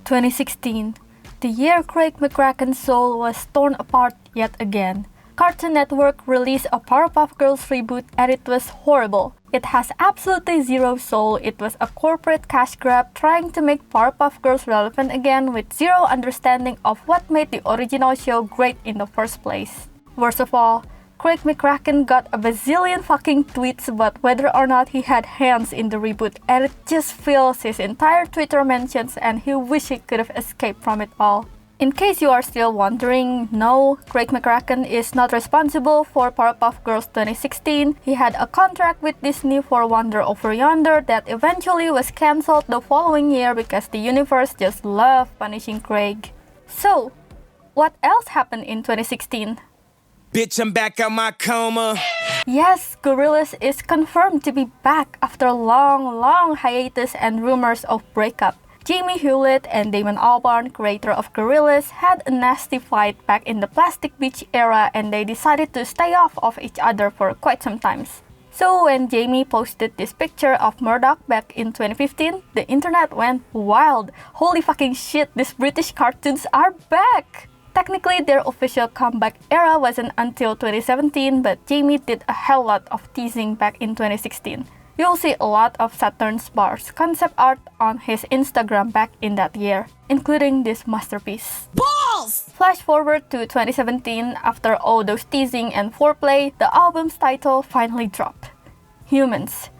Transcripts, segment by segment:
2016, the year Craig McCracken's soul was torn apart yet again. Cartoon Network released a Powerpuff Girls reboot and it was horrible. It has absolutely zero soul. It was a corporate cash grab trying to make Powerpuff Girls relevant again with zero understanding of what made the original show great in the first place. Worst of all, Craig McCracken got a bazillion fucking tweets about whether or not he had hands in the reboot, and it just fills his entire Twitter mentions and he wished he could have escaped from it all. In case you are still wondering, no, Craig McCracken is not responsible for Powerpuff Girls 2016. He had a contract with Disney for Wonder Over Yonder that eventually was cancelled the following year because the universe just loved punishing Craig. So, what else happened in 2016? Bitch, I'm back out my coma. Yes, Gorillaz is confirmed to be back after a long hiatus and rumors of breakup. Jamie Hewlett and Damon Albarn, creator of Gorillaz, had a nasty fight back in the Plastic Beach era and they decided to stay off of each other for quite some time. So when Jamie posted this picture of Murdoch back in 2015, the internet went wild. Holy fucking shit, these British cartoons are back! Technically, their official comeback era wasn't until 2017, but Jamie did a hell lot of teasing back in 2016. You'll see a lot of Saturn's Bars concept art on his Instagram back in that year, including this masterpiece. Balls! Flash forward to 2017, after all those teasing and foreplay, the album's title finally dropped. Humans,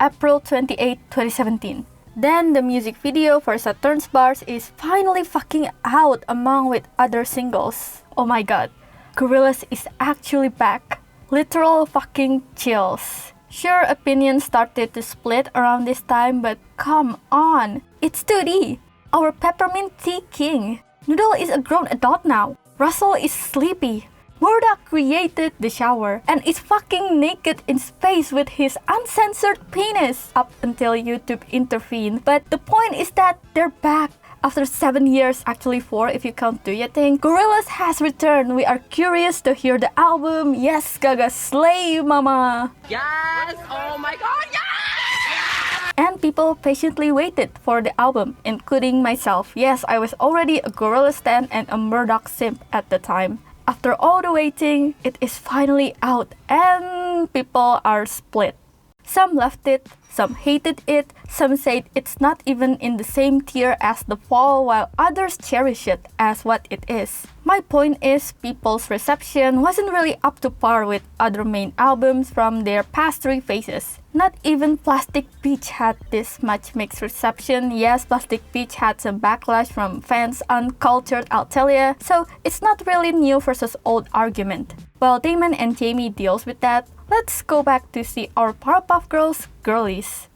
April 28, 2017. Then the music video for Saturn's Bars is finally fucking out along with other singles. Oh my god, Gorillaz is actually back. Literal fucking chills. Sure, opinions started to split around this time, but come on, it's 2D. Our peppermint tea king. Noodle is a grown adult now. Russell is sleepy. Murdoch created the shower and is fucking naked in space with his uncensored penis up until YouTube intervened. But the point is that they're back. After 7 years, actually 4 if you count Do Ya Thing, Gorillaz has returned. We are curious to hear the album. Yes, Gaga, slay mama! Yes! Oh my god, yes! And people patiently waited for the album, including myself. Yes, I was already a Gorillaz stan and a Murdoch simp at the time. After all the waiting, it is finally out and people are split. Some loved it, some hated it, some said it's not even in the same tier as The Fall, while others cherish it as what it is. My point is, people's reception wasn't really up to par with other main albums from their past 3 phases. Not even Plastic Beach had this much mixed reception. Yes, Plastic Beach had some backlash from fans, uncultured, I'll tell ya, so it's not really new versus old argument. While Damon and Jamie deals with that, let's go back to see our Powerpuff Girls girlies.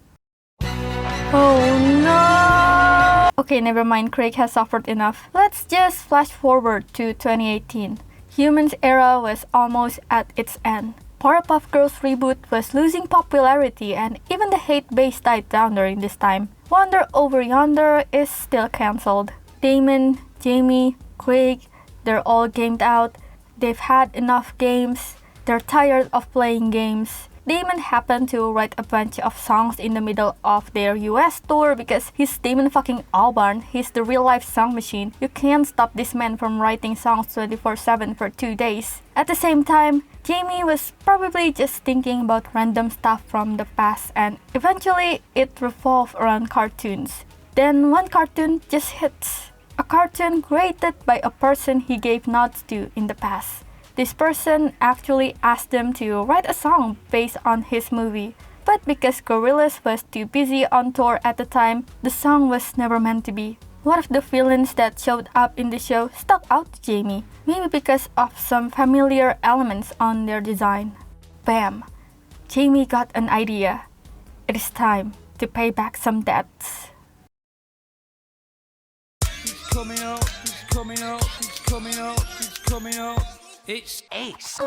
Oh no! Okay, never mind, Craig has suffered enough. Let's just flash forward to 2018. Humans era was almost at its end. Powerpuff Girls reboot was losing popularity and even the hate base died down during this time. Wonder Over Yonder is still cancelled. Damon, Jamie, Craig, they're all gamed out. They've had enough games. They're tired of playing games. Damon happened to write a bunch of songs in the middle of their US tour because he's Damon fucking Albarn. He's the real life song machine. You can't stop this man from writing songs 24/7 for 2 days. At the same time, Jamie was probably just thinking about random stuff from the past and eventually it revolved around cartoons. Then one cartoon just hits. A cartoon created by a person he gave nods to in the past. This person actually asked them to write a song based on his movie, but because Gorillaz was too busy on tour at the time, the song was never meant to be. One of the villains that showed up in the show stuck out to Jamie, maybe because of some familiar elements on their design. Bam! Jamie got an idea. It is time to pay back some debts. He's coming out, he's coming out, he's coming out, he's coming out. It's Ace.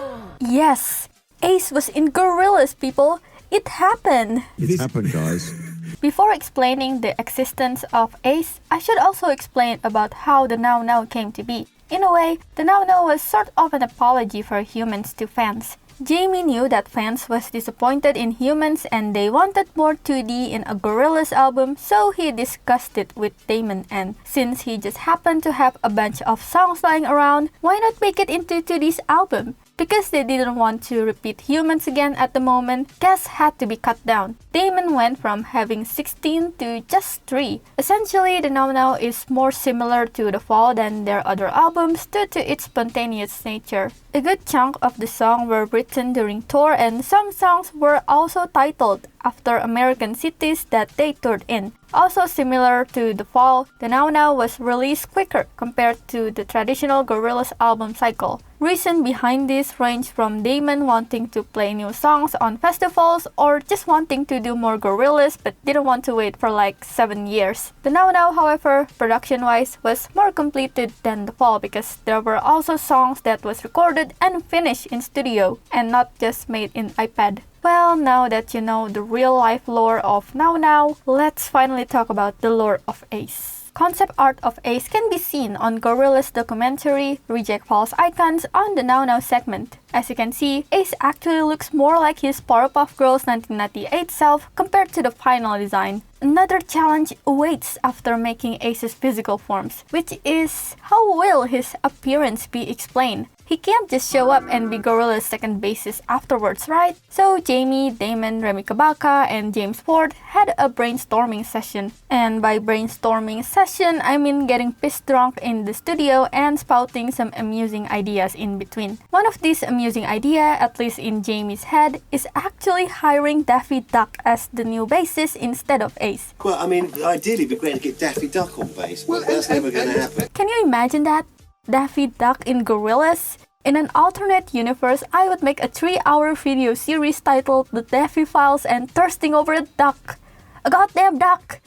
Yes! Ace was in Gorillaz, people! It happened! It's happened, guys. Before explaining the existence of Ace, I should also explain about how the Now Now came to be. In a way, the Now Now was sort of an apology for humans to fans. Jamie knew that fans was disappointed in Humans and they wanted more 2D in a Gorillaz album, so he discussed it with Damon, and since he just happened to have a bunch of songs lying around, why not make it into 2D's album? Because they didn't want to repeat Humans again at the moment, guests had to be cut down. Damon went from having 16 to just 3. Essentially, the Now Now is more similar to The Fall than their other albums due to its spontaneous nature. A good chunk of the songs were written during tour, and some songs were also titled after American cities that they toured in. Also similar to The Fall, the Now Now was released quicker compared to the traditional Gorillaz album cycle. Reason behind this range from Damon wanting to play new songs on festivals or just wanting to do more Gorillaz but didn't want to wait for like 7 years. The Now Now, however, production-wise was more completed than The Fall because there were also songs that was recorded and finished in studio and not just made in iPad. Well, now that you know the real-life lore of Now Now, let's finally talk about the lore of Ace. Concept art of Ace can be seen on Gorillaz documentary Reject False Icons on the Now Now segment. As you can see, Ace actually looks more like his Powerpuff Girls 1998 self compared to the final design. Another challenge awaits after making Ace's physical forms, which is how will his appearance be explained? He can't just show up and be Gorillaz' second bassist afterwards, right? So Jamie, Damon, Remy Kabaka, and James Ford had a brainstorming session. And by brainstorming session, I mean getting pissed drunk in the studio and spouting some amusing ideas in between. One of these amusing ideas, at least in Jamie's head, is actually hiring Daffy Duck as the new bassist instead of Ace. Well, I mean, ideally it'd be great to get Daffy Duck on bass, but that's never going to happen. Can you imagine that? Daffy Duck in Gorillaz? In an alternate universe, I would make a 3-hour video series titled The Daffy Files and Thirsting Over a Duck. A goddamn duck!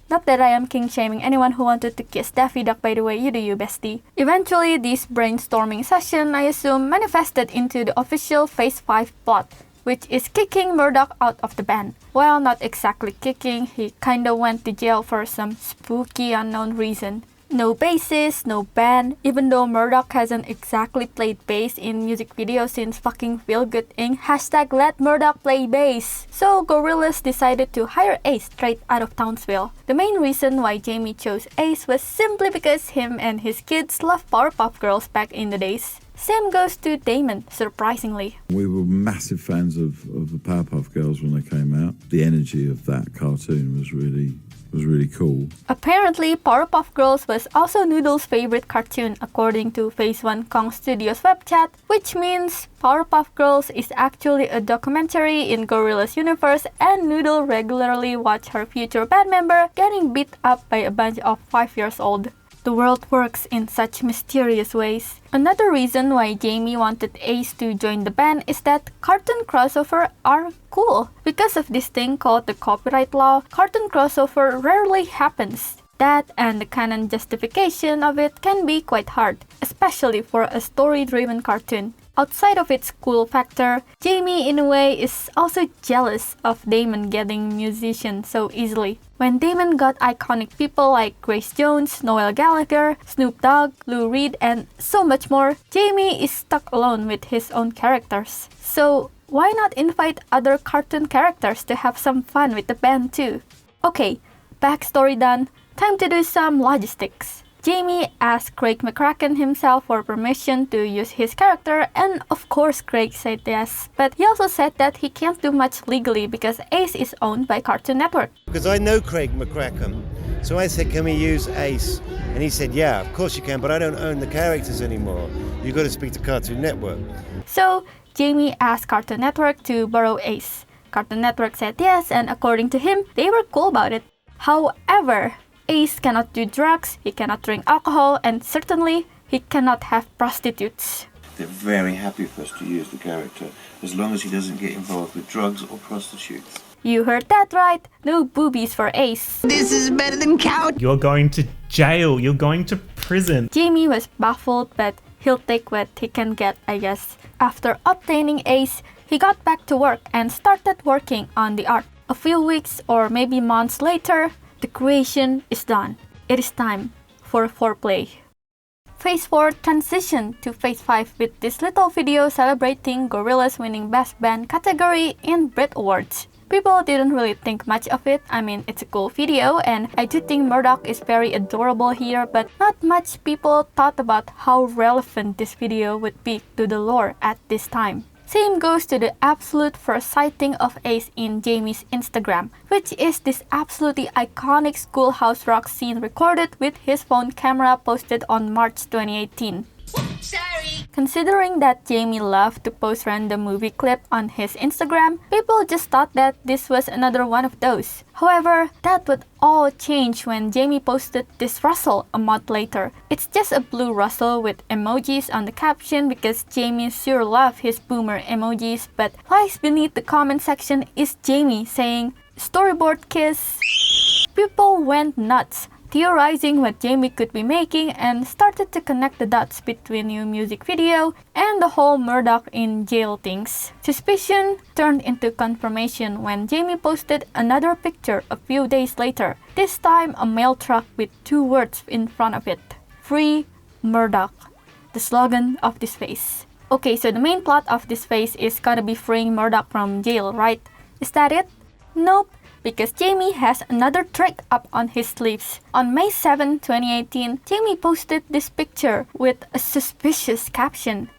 Not that I am king-shaming anyone who wanted to kiss Daffy Duck, by the way, you do you, bestie. Eventually, this brainstorming session, I assume, manifested into the official Phase 5 plot, which is kicking Murdoch out of the band. Well, not exactly kicking, he kinda went to jail for some spooky unknown reason. No bassist, no band, even though Murdoch hasn't exactly played bass in music videos since fucking Feel Good Inc. Hashtag let Murdoch play bass. So Gorillaz decided to hire Ace straight out of Townsville. The main reason why Jamie chose Ace was simply because him and his kids loved Powerpuff Girls back in the days. Same goes to Damon, surprisingly. We were massive fans of the Powerpuff Girls when they came out. The energy of that cartoon was really cool. Apparently, Powerpuff Girls was also Noodle's favorite cartoon according to Phase 1 Kong Studios web chat, which means Powerpuff Girls is actually a documentary in Gorillaz universe and Noodle regularly watched her future band member getting beat up by a bunch of 5-year-olds. The world works in such mysterious ways. Another reason why Jamie wanted Ace to join the band is that cartoon crossover are cool. Because of this thing called the copyright law, cartoon crossover rarely happens. That and the canon justification of it can be quite hard, especially for a story-driven cartoon. Outside of its cool factor, Jamie in a way is also jealous of Damon getting musicians so easily. When Damon got iconic people like Grace Jones, Noel Gallagher, Snoop Dogg, Lou Reed, and so much more, Jamie is stuck alone with his own characters. So why not invite other cartoon characters to have some fun with the band too? Okay, backstory done, time to do some logistics. Jamie asked Craig McCracken himself for permission to use his character, and of course Craig said yes. But he also said that he can't do much legally because Ace is owned by Cartoon Network. Because I know Craig McCracken, so I said, can we use Ace? And he said, yeah, of course you can, but I don't own the characters anymore. You've got to speak to Cartoon Network. So Jamie asked Cartoon Network to borrow Ace. Cartoon Network said yes, and according to him, they were cool about it. However, Ace cannot do drugs, he cannot drink alcohol, and certainly he cannot have prostitutes. They're very happy for us to use the character, as long as he doesn't get involved with drugs or prostitutes. You heard that right, no boobies for Ace. This is better than couch. You're going to jail, you're going to prison. Jamie was baffled, but he'll take what he can get, I guess. After obtaining Ace, he got back to work and started working on the art. A few weeks or maybe months later, the creation is done. It is time for foreplay. Phase 4 transitioned to Phase 5 with this little video celebrating Gorillaz winning Best Band category in Brit Awards. People didn't really think much of it. I mean, it's a cool video and I do think Murdoch is very adorable here, but not much people thought about how relevant this video would be to the lore at this time. Same goes to the absolute first sighting of Ace in Jamie's Instagram, which is this absolutely iconic schoolhouse rock scene recorded with his phone camera posted on March 2018. Sorry. Considering that Jamie loved to post random movie clips on his Instagram, people just thought that this was another one of those. However, that would all change when Jamie posted this Russell a month later. It's just a blue Russell with emojis on the caption because Jamie sure loved his boomer emojis, but lies beneath the comment section is Jamie saying, "Storyboard kiss." People went nuts, theorizing what Jamie could be making and started to connect the dots between new music video and the whole Murdoch in jail things. Suspicion turned into confirmation when Jamie posted another picture a few days later, this time a mail truck with 2 words in front of it: "Free Murdoch," the slogan of this phase. Okay, so the main plot of this phase is gonna be freeing Murdoch from jail, right? Is that it? Nope. Because Jamie has another trick up on his sleeves. On May 7, 2018, Jamie posted this picture with a suspicious caption.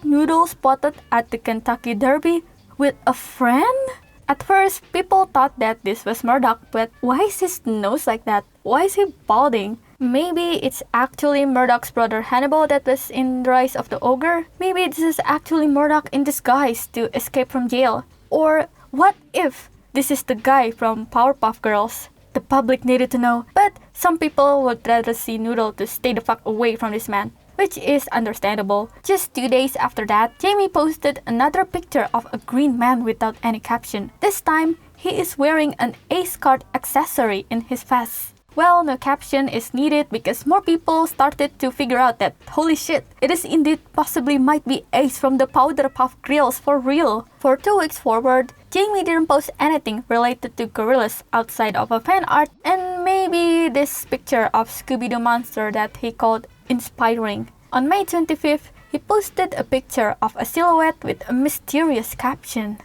#noodle spotted at the Kentucky Derby with a friend? At first, people thought that this was Murdoch, but why is his nose like that? Why is he balding? Maybe it's actually Murdoch's brother Hannibal that was in the Rise of the Ogre? Maybe this is actually Murdoch in disguise to escape from jail? Or what if this is the guy from Powerpuff Girls? The public needed to know, but some people would rather see Noodle to stay the fuck away from this man, which is understandable. Just 2 days after that, Jamie posted another picture of a green man without any caption. This time, he is wearing an Ace card accessory in his vest. Well, no caption is needed because more people started to figure out that, holy shit, it is indeed possibly might be Ace from the Powerpuff Girls for real. For 2 weeks forward, Jamie didn't post anything related to Gorillaz outside of a fan art and maybe this picture of Scooby-Doo monster that he called inspiring. On May 25th, he posted a picture of a silhouette with a mysterious caption.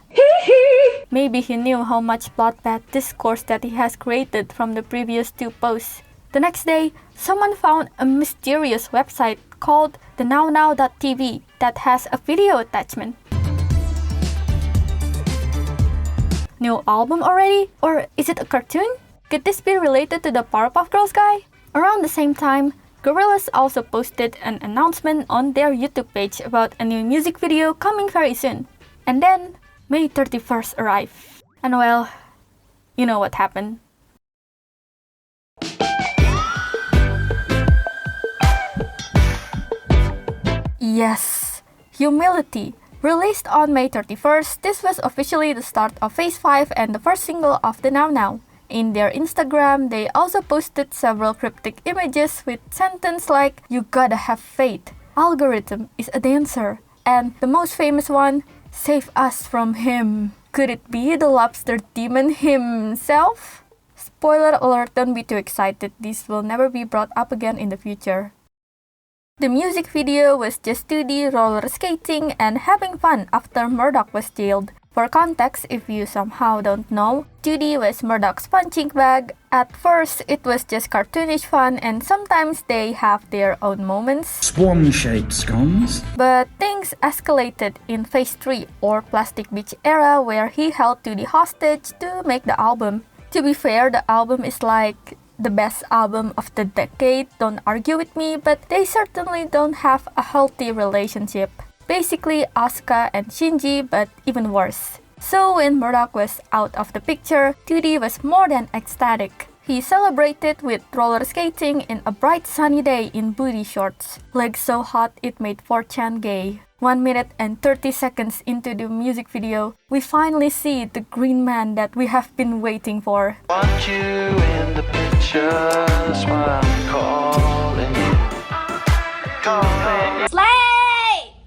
Maybe he knew how much bloodbath discourse that he has created from the previous 2 posts. The next day, someone found a mysterious website called the NowNow.tv that has a video attachment. New album already? Or is it a cartoon? Could this be related to the Powerpuff Girls guy? Around the same time, Gorillaz also posted an announcement on their YouTube page about a new music video coming very soon. And then, May 31st arrived. And well, you know what happened. Yes, Humility. Released on May 31st, this was officially the start of Phase 5 and the first single of the Now Now. In their Instagram, they also posted several cryptic images with sentences like, "You gotta have faith," "Algorithm is a dancer," and the most famous one, "Save us from him." Could it be the lobster demon himself? Spoiler alert, don't be too excited, this will never be brought up again in the future. The music video was just 2D roller skating and having fun after Murdoch was jailed. For context, if you somehow don't know, 2D was Murdoch's punching bag. At first, it was just cartoonish fun and sometimes they have their own moments. Swan-shaped scones. But things escalated in Phase 3 or Plastic Beach era where he held 2D hostage to make the album. To be fair, the album is like the best album of the decade, don't argue with me, but they certainly don't have a healthy relationship. Basically Asuka and Shinji, but even worse. So when Murdoch was out of the picture, 2D was more than ecstatic. He celebrated with roller skating in a bright sunny day in booty shorts. Legs so hot it made 4chan gay. 1 minute and 30 seconds into the music video, we finally see the green man that we have been waiting for. Want you in the pictures while I'm calling you. Slay!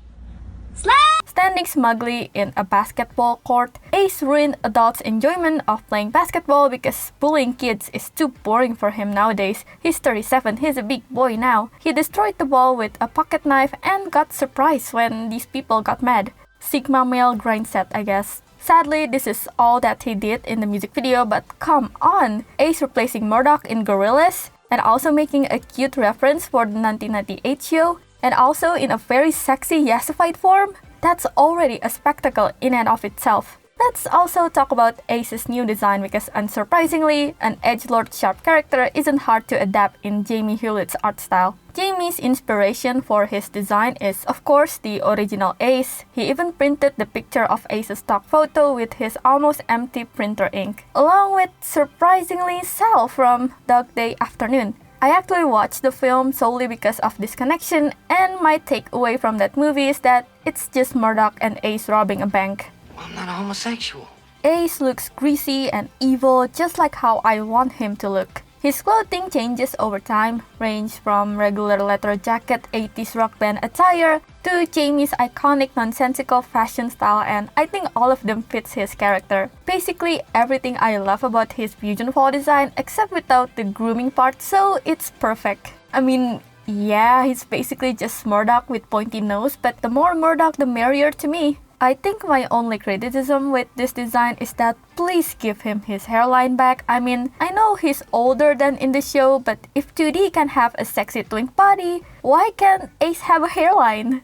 Slay! Standing smugly in a basketball court, Ace ruined adults' enjoyment of playing basketball because bullying kids is too boring for him nowadays. He's 37, he's a big boy now. He destroyed the ball with a pocket knife and got surprised when these people got mad. Sigma male grind set, I guess. Sadly, this is all that he did in the music video, but come on! Ace replacing Murdoch in Gorillaz, and also making a cute reference for the 1998 show, and also in a very sexy yassified form? That's already a spectacle in and of itself. Let's also talk about Ace's new design because unsurprisingly, an edgelord sharp character isn't hard to adapt in Jamie Hewlett's art style. Jamie's inspiration for his design is of course the original Ace. He even printed the picture of Ace's stock photo with his almost empty printer ink, along with surprisingly Sal from Dog Day Afternoon. I actually watched the film solely because of this connection, and my takeaway from that movie is that it's just Murdoch and Ace robbing a bank. I'm not a homosexual. Ace looks greasy and evil just like how I want him to look. His clothing changes over time, range from regular leather jacket 80s rock band attire to Jamie's iconic nonsensical fashion style, and I think all of them fits his character. Basically everything I love about his fusion fall design except without the grooming part, so it's perfect. I mean, yeah, he's basically just Murdoch with pointy nose, but the more Murdoch the merrier to me. I think my only criticism with this design is that please give him his hairline back. I mean, I know he's older than in the show, but if 2D can have a sexy twink body, why can't Ace have a hairline?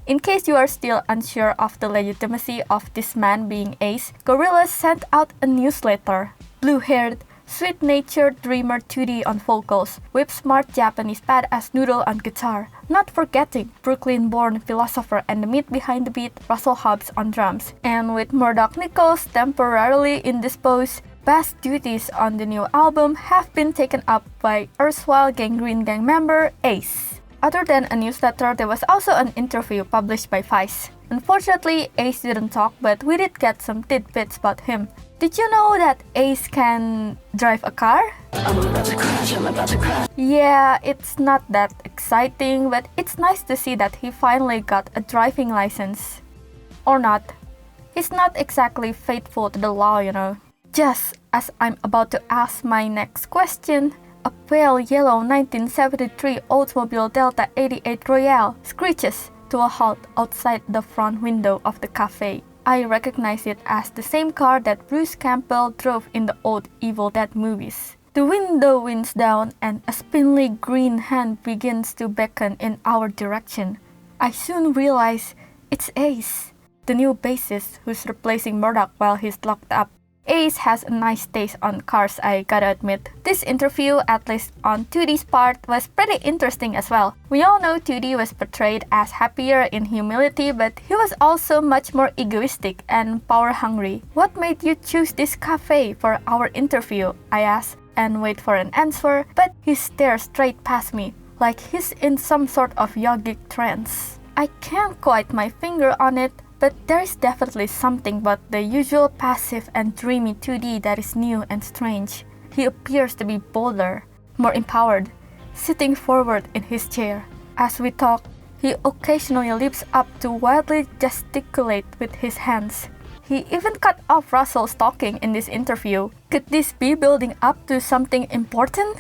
In case you are still unsure of the legitimacy of this man being Ace, Gorillaz sent out a newsletter. Blue-haired, sweet-natured dreamer 2D on vocals, whip-smart Japanese badass noodle on guitar, not forgetting Brooklyn-born philosopher and the meat behind the beat Russell Hobbs on drums. And with Murdoch Nichols temporarily indisposed, bass duties on the new album have been taken up by erstwhile Gangreen Gang member Ace. Other than a newsletter, there was also an interview published by Vice. Unfortunately, Ace didn't talk, but we did get some tidbits about him. Did you know that Ace can drive a car? I'm about to crash. Yeah, it's not that exciting, but it's nice to see that he finally got a driving license. Or not. He's not exactly faithful to the law, you know. Just as I'm about to ask my next question, a pale yellow 1973 Oldsmobile Delta 88 Royale screeches to a halt outside the front window of the cafe. I recognize it as the same car that Bruce Campbell drove in the old Evil Dead movies. The window winds down and a spindly green hand begins to beckon in our direction. I soon realize it's Ace, the new bassist who's replacing Murdoch while he's locked up. Ace has a nice taste on cars, I gotta admit. This interview, at least on 2D's part, was pretty interesting as well. We all know 2D was portrayed as happier in humility, but he was also much more egoistic and power-hungry. What made you choose this cafe for our interview? I asked, and wait for an answer, but he stares straight past me, like he's in some sort of yogic trance. I can't quite my finger on it, but there is definitely something about the usual passive and dreamy 2D that is new and strange. He appears to be bolder, more empowered, sitting forward in his chair. As we talk, he occasionally leaps up to wildly gesticulate with his hands. He even cut off Russell's talking in this interview. Could this be building up to something important?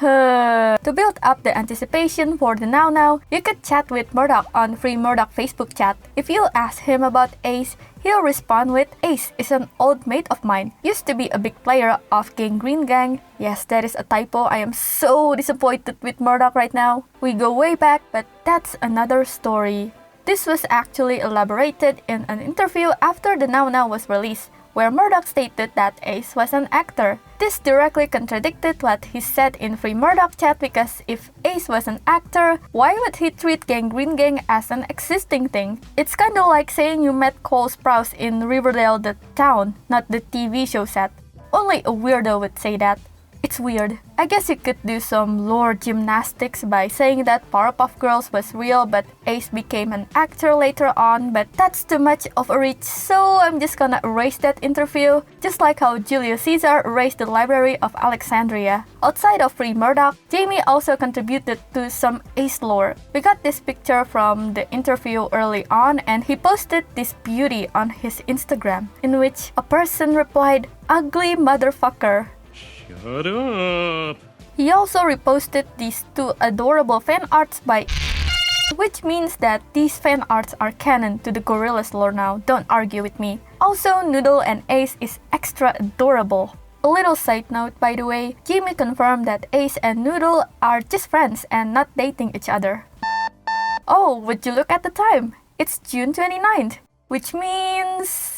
To build up the anticipation for the Now, you could chat with Murdoch on Free Murdoch Facebook chat. If you ask him about Ace, he'll respond with, "Ace is an old mate of mine, used to be a big player of Gangreen Gang." Yes, that is a typo. I am so disappointed with Murdoch right now. We go way back, but that's another story. This was actually elaborated in an interview after the Now was released, where Murdoch stated that Ace was an actor. This directly contradicted what he said in Free Murdoch chat, because if Ace was an actor, why would he treat Gangreen Gang as an existing thing? It's kinda like saying you met Cole Sprouse in Riverdale the town, not the TV show set. Only a weirdo would say that. It's weird. I guess you could do some lore gymnastics by saying that Powerpuff Girls was real but Ace became an actor later on, but that's too much of a reach, so I'm just gonna erase that interview, just like how Julius Caesar erased the Library of Alexandria. Outside of Free Murdoch, Jamie also contributed to some Ace lore. We got this picture from the interview early on, and he posted this beauty on his Instagram, in which a person replied, "Ugly motherfucker." Shut up. He also reposted these two adorable fan arts by which means that these fan arts are canon to the Gorillaz lore now, don't argue with me. Also, Noodle and Ace is extra adorable. A little side note by the way, Jamie confirmed that Ace and Noodle are just friends and not dating each other. Oh, would you look at the time? It's June 29th, which means...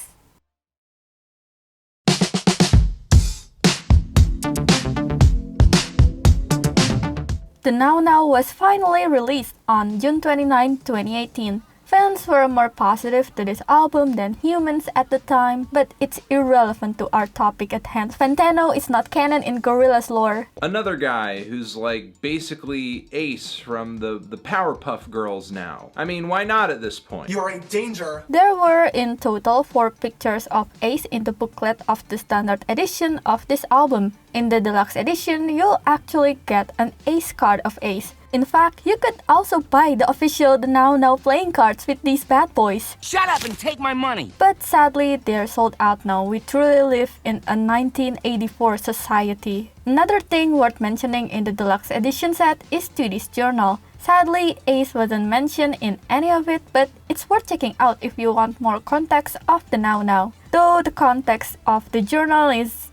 The Now Now was finally released on June 29, 2018. Fans were more positive to this album than humans at the time, but it's irrelevant to our topic at hand. Fantano is not canon in Gorillaz lore. Another guy who's like basically Ace from the Powerpuff Girls now. I mean, why not at this point? You're in danger. There were in total 4 pictures of Ace in the booklet of the standard edition of this album. In the deluxe edition, you'll actually get an Ace card of Ace. In fact, you could also buy the official The Now Now playing cards with these bad boys. Shut up and take my money! But sadly, they're sold out now. We truly live in a 1984 society. Another thing worth mentioning in the deluxe edition set is 2D's journal. Sadly, Ace wasn't mentioned in any of it, but it's worth checking out if you want more context of the Now Now. Though the context of the journal is,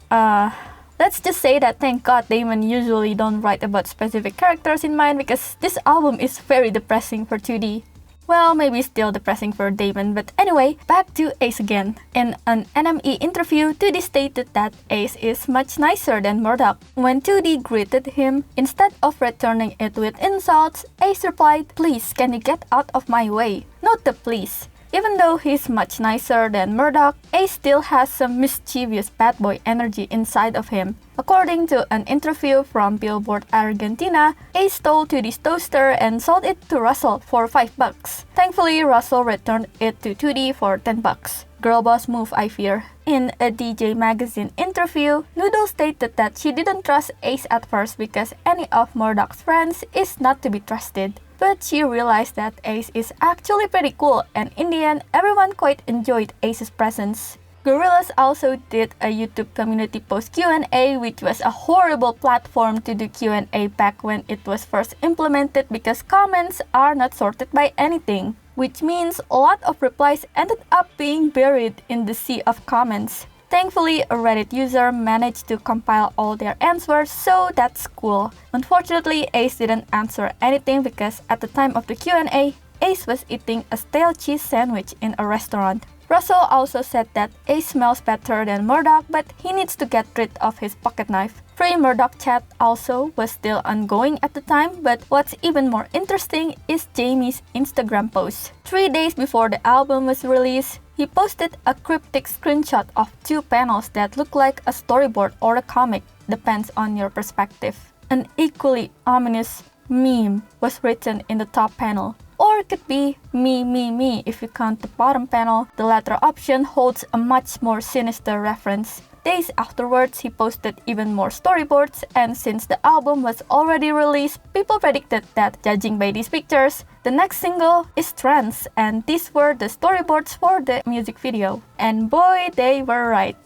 let's just say that thank God Damon usually don't write about specific characters in mind because this album is very depressing for 2D. Well, maybe still depressing for Damon, but anyway, back to Ace again. In an NME interview, 2D stated that Ace is much nicer than Murdoch. When 2D greeted him, instead of returning it with insults, Ace replied, "Please, can you get out of my way?" Note the please. Even though he's much nicer than Murdoch, Ace still has some mischievous bad boy energy inside of him. According to an interview from Billboard Argentina, Ace stole 2D's toaster and sold it to Russell for $5. Thankfully, Russell returned it to 2D for $10. Girl boss move, I fear. In a DJ Magazine interview, Noodle stated that she didn't trust Ace at first because any of Murdoch's friends is not to be trusted. But she realized that Ace is actually pretty cool, and in the end, everyone quite enjoyed Ace's presence. Gorillaz also did a YouTube community post Q&A, which was a horrible platform to do Q&A back when it was first implemented because comments are not sorted by anything, which means a lot of replies ended up being buried in the sea of comments. Thankfully, a Reddit user managed to compile all their answers, so that's cool. Unfortunately, Ace didn't answer anything because at the time of the Q&A, Ace was eating a stale cheese sandwich in a restaurant. Russell also said that Ace smells better than Murdoch, but he needs to get rid of his pocket knife. Free Murdoch chat also was still ongoing at the time, but what's even more interesting is Jamie's Instagram post. 3 days before the album was released, he posted a cryptic screenshot of 2 panels that look like a storyboard or a comic, depends on your perspective. An equally ominous meme was written in the top panel. Or it could be me if you count the bottom panel. The latter option holds a much more sinister reference. Days afterwards, he posted even more storyboards, and since the album was already released, people predicted that, judging by these pictures, the next single is Tranz, and these were the storyboards for the music video. And boy, they were right.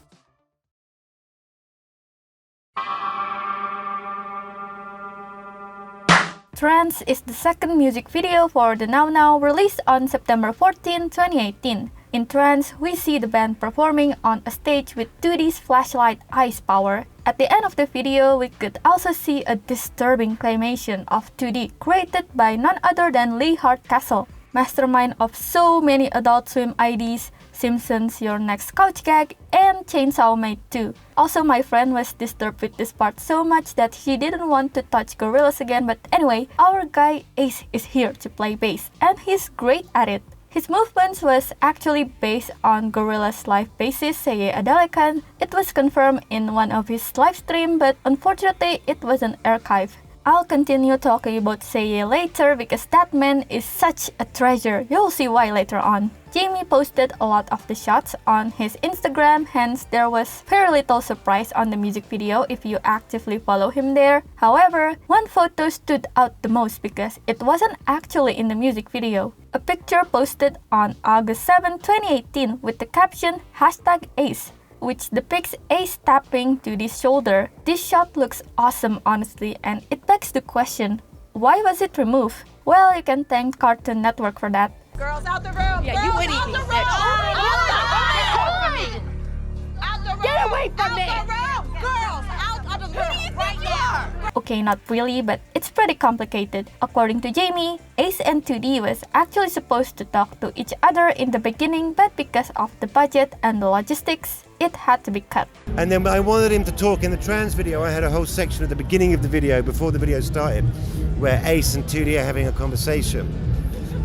Tranz is the second music video for the Now Now, released on September 14, 2018. In Tranz, we see the band performing on a stage with 2D's flashlight ice power. At the end of the video, we could also see a disturbing claymation of 2D created by none other than Lee Hardcastle, mastermind of so many Adult Swim IDs, Simpsons, Your Next Couch Gag, and Chainsaw Maid 2. Also, my friend was disturbed with this part so much that he didn't want to touch Gorillaz again, but anyway, our guy Ace is here to play bass, and he's great at it. His movements was actually based on Gorillaz live bassist Seye Adalekan. It was confirmed in one of his live stream, but unfortunately it wasn't archived. I'll continue talking about Seye later because that man is such a treasure. You'll see why later on. Jamie posted a lot of the shots on his Instagram, hence there was very little surprise on the music video if you actively follow him there. However, one photo stood out the most because it wasn't actually in the music video. A picture posted on August 7, 2018 with the caption #Ace, which depicts Ace tapping to his shoulder. This shot looks awesome honestly, and it begs the question, why was it removed? Well, you can thank Cartoon Network for that. Girls out the room. Yeah, you would eat me. Get away from me. Girls out of the room right now. Okay, not really, but it's pretty complicated. According to Jamie, Ace and 2D was actually supposed to talk to each other in the beginning, but because of the budget and the logistics, it had to be cut. And then I wanted him to talk in the Tranz video. I had a whole section at the beginning of the video, before the video started, where Ace and 2D are having a conversation.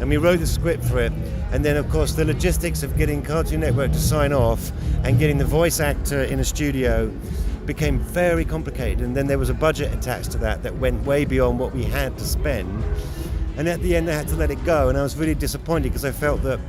And we wrote the script for it. And then, of course, the logistics of getting Cartoon Network to sign off and getting the voice actor in a studio became very complicated. And then there was a budget attached to that went way beyond what we had to spend. And at the end, I had to let it go. And I was really disappointed because I felt that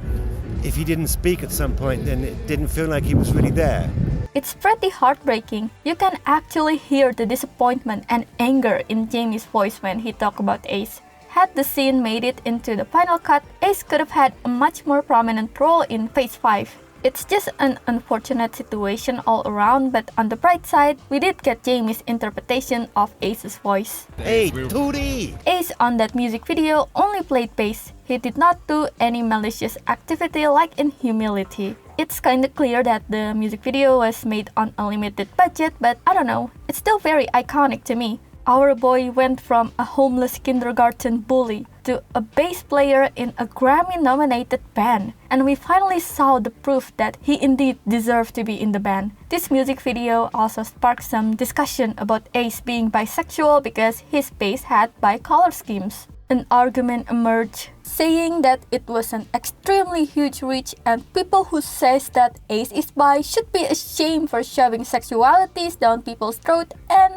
if he didn't speak at some point, then it didn't feel like he was really there. It's pretty heartbreaking. You can actually hear the disappointment and anger in Jamie's voice when he talked about Ace. Had the scene made it into the final cut, Ace could have had a much more prominent role in Phase 5. It's just an unfortunate situation all around, but on the bright side, we did get Jamie's interpretation of Ace's voice. Hey, 2D! Ace on that music video only played bass. He did not do any malicious activity like in Humility. It's kinda clear that the music video was made on a limited budget, but I don't know, it's still very iconic to me. Our boy went from a homeless kindergarten bully to a bass player in a Grammy-nominated band, and we finally saw the proof that he indeed deserved to be in the band. This music video also sparked some discussion about Ace being bisexual because his bass had bi-color schemes. An argument emerged saying that it was an extremely huge reach and people who says that Ace is bi should be ashamed for shoving sexualities down people's throat, and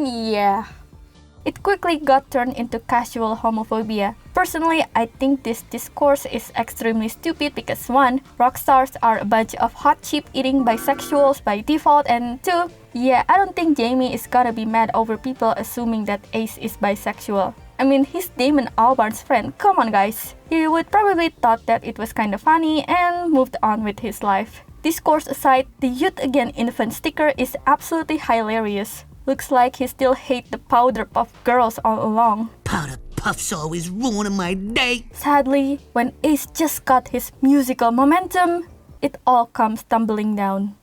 yeah. It quickly got turned into casual homophobia. Personally, I think this discourse is extremely stupid because 1. Rockstars are a bunch of hot chip eating bisexuals by default, and 2. Yeah, I don't think Jamie is gonna be mad over people assuming that Ace is bisexual. I mean, he's Damon Albarn's friend, come on guys. He would probably thought that it was kinda funny and moved on with his life. Discourse aside, the Youth Again infant sticker is absolutely hilarious. Looks like he still hate the powder puff girls all along. Powder puff's always ruining my day. Sadly, when Ace just got his musical momentum, it all comes tumbling down.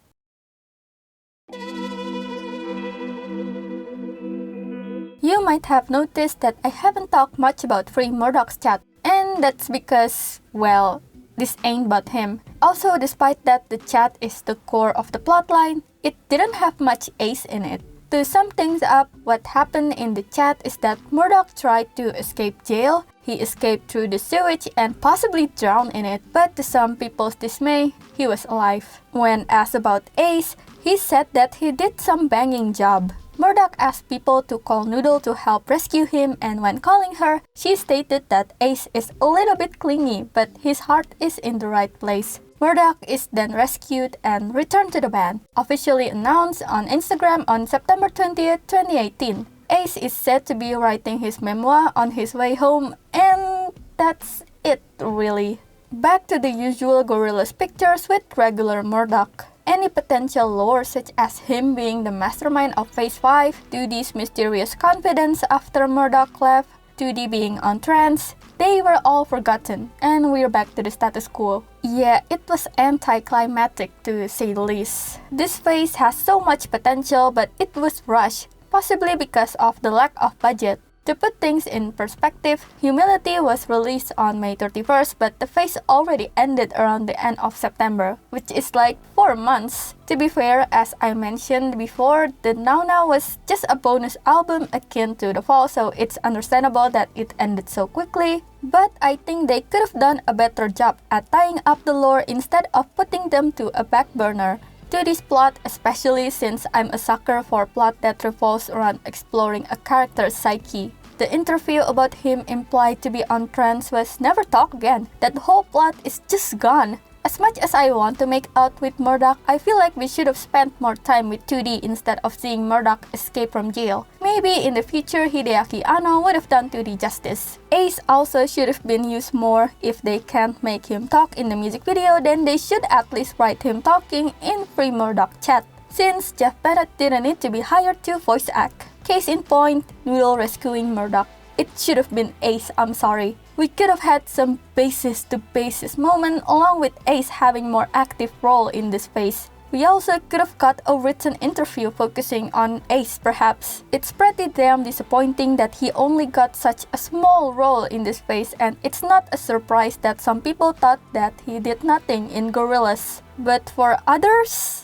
You might have noticed that I haven't talked much about Free Murdoch's chat, and that's because, well, this ain't about him. Also, despite that the chat is the core of the plotline, it didn't have much Ace in it. To sum things up, what happened in the chat is that Murdoch tried to escape jail. He escaped through the sewage and possibly drowned in it, but to some people's dismay, he was alive. When asked about Ace, he said that he did some banging job. Murdoch asked people to call Noodle to help rescue him, and when calling her, she stated that Ace is a little bit clingy, but his heart is in the right place. Murdoch is then rescued and returned to the band, officially announced on Instagram on September 20th, 2018. Ace is said to be writing his memoir on his way home, and that's it really. Back to the usual Gorillaz pictures with regular Murdoch. Any potential lore such as him being the mastermind of Phase 5, 2D's mysterious confidence after Murdoch left, 2D being on Tranz, they were all forgotten, and we're back to the status quo. Yeah, it was anticlimactic to say the least. This phase has so much potential, but it was rushed, possibly because of the lack of budget. To put things in perspective, Humility was released on May 31st, but the phase already ended around the end of September, which is like 4 months. To be fair, as I mentioned before, the Now Now was just a bonus album akin to The Fall, so it's understandable that it ended so quickly. But I think they could have done a better job at tying up the lore instead of putting them to a back burner. To this plot, especially since I'm a sucker for plot that revolves around exploring a character's psyche. The interview about him implied to be on Tranz was never talked again. That whole plot is just gone. As much as I want to make out with Murdoch, I feel like we should have spent more time with 2D instead of seeing Murdoch escape from jail. Maybe in the future Hideaki Anno would have done 2D justice. Ace also should have been used more. If they can't make him talk in the music video, then they should at least write him talking in free Murdoch chat, since Jeff Bennett didn't need to be hired to voice act. Case in point, Noodle rescuing Murdoch. It should have been Ace, I'm sorry. We could have had some basis to basis moment along with Ace having more active role in this phase. We also could have got a written interview focusing on Ace perhaps. It's pretty damn disappointing that he only got such a small role in this phase, and it's not a surprise that some people thought that he did nothing in Gorillaz. But for others...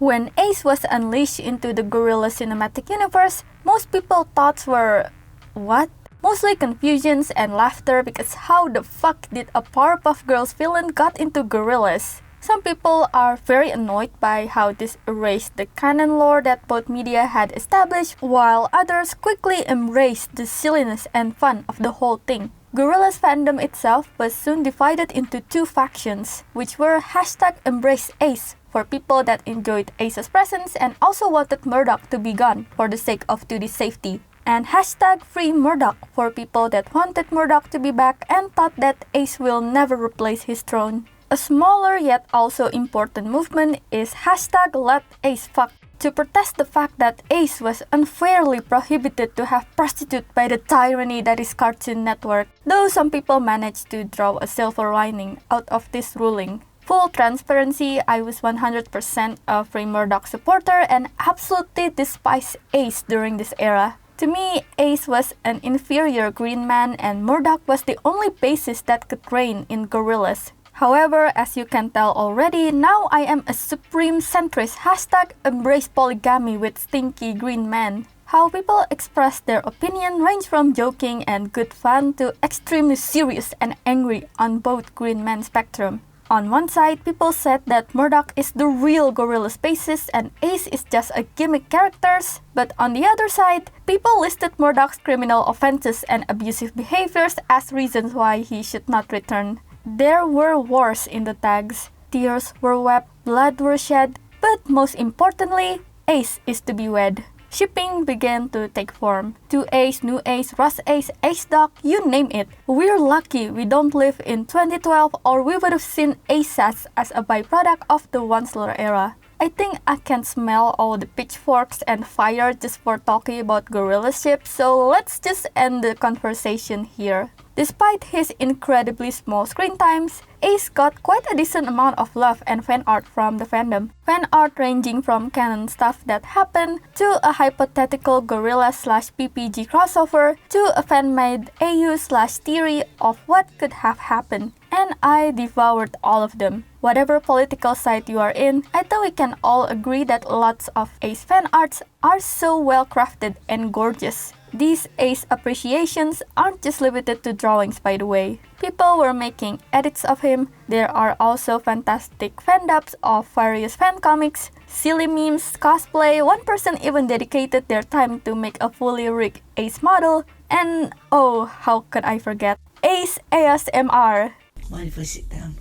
When Ace was unleashed into the Gorillaz cinematic universe, most people's thoughts were, what? Mostly confusions and laughter because how the fuck did a Powerpuff Girls villain got into Gorillaz? Some people are very annoyed by how this erased the canon lore that both media had established, while others quickly embraced the silliness and fun of the whole thing. Gorillaz fandom itself was soon divided into two factions, which were #EmbraceAce for people that enjoyed Ace's presence and also wanted Murdoch to be gone for the sake of 2D safety, and #FreeMurdoch for people that wanted Murdoch to be back and thought that Ace will never replace his throne. A smaller yet also important movement is #LetAceFuck, to protest the fact that Ace was unfairly prohibited to have prostitute by the tyranny that is Cartoon Network, though some people managed to draw a silver lining out of this ruling. Full transparency, I was 100% a Free Murdoch supporter and absolutely despised Ace during this era. To me, Ace was an inferior Green Man and Murdoch was the only bassist that could reign in Gorillaz. However, as you can tell already, now I am a supreme centrist #EmbracePolygamy with Stinky Green Man. How people express their opinion range from joking and good fun to extremely serious and angry on both Green Man spectrum. On one side, people said that Murdoch is the real Gorillaz bassist and Ace is just a gimmick characters, but on the other side, people listed Murdoch's criminal offenses and abusive behaviors as reasons why he should not return. There were wars in the tags, tears were wept, blood were shed, but most importantly, Ace is to be wed. Shipping began to take form. 2Ace, New Ace, Russ Ace, Ace Doc, you name it. We're lucky we don't live in 2012 or we would have seen ACES as a byproduct of the Onslaughter era. I think I can smell all the pitchforks and fire just for talking about Gorillaz ships, so let's just end the conversation here. Despite his incredibly small screen times, Ace got quite a decent amount of love and fan art from the fandom. Fan art ranging from canon stuff that happened, to a hypothetical Gorillaz/PPG crossover, to a fan-made AU/theory of what could have happened. And I devoured all of them. Whatever political side you are in, I think we can all agree that lots of Ace fan arts are so well crafted and gorgeous. These Ace appreciations aren't just limited to drawings, by the way. People were making edits of him. There are also fantastic fan-dubs of various fan comics, silly memes, cosplay. One person even dedicated their time to make a fully rigged Ace model. And oh, how could I forget? Ace ASMR. Mind if I sit down?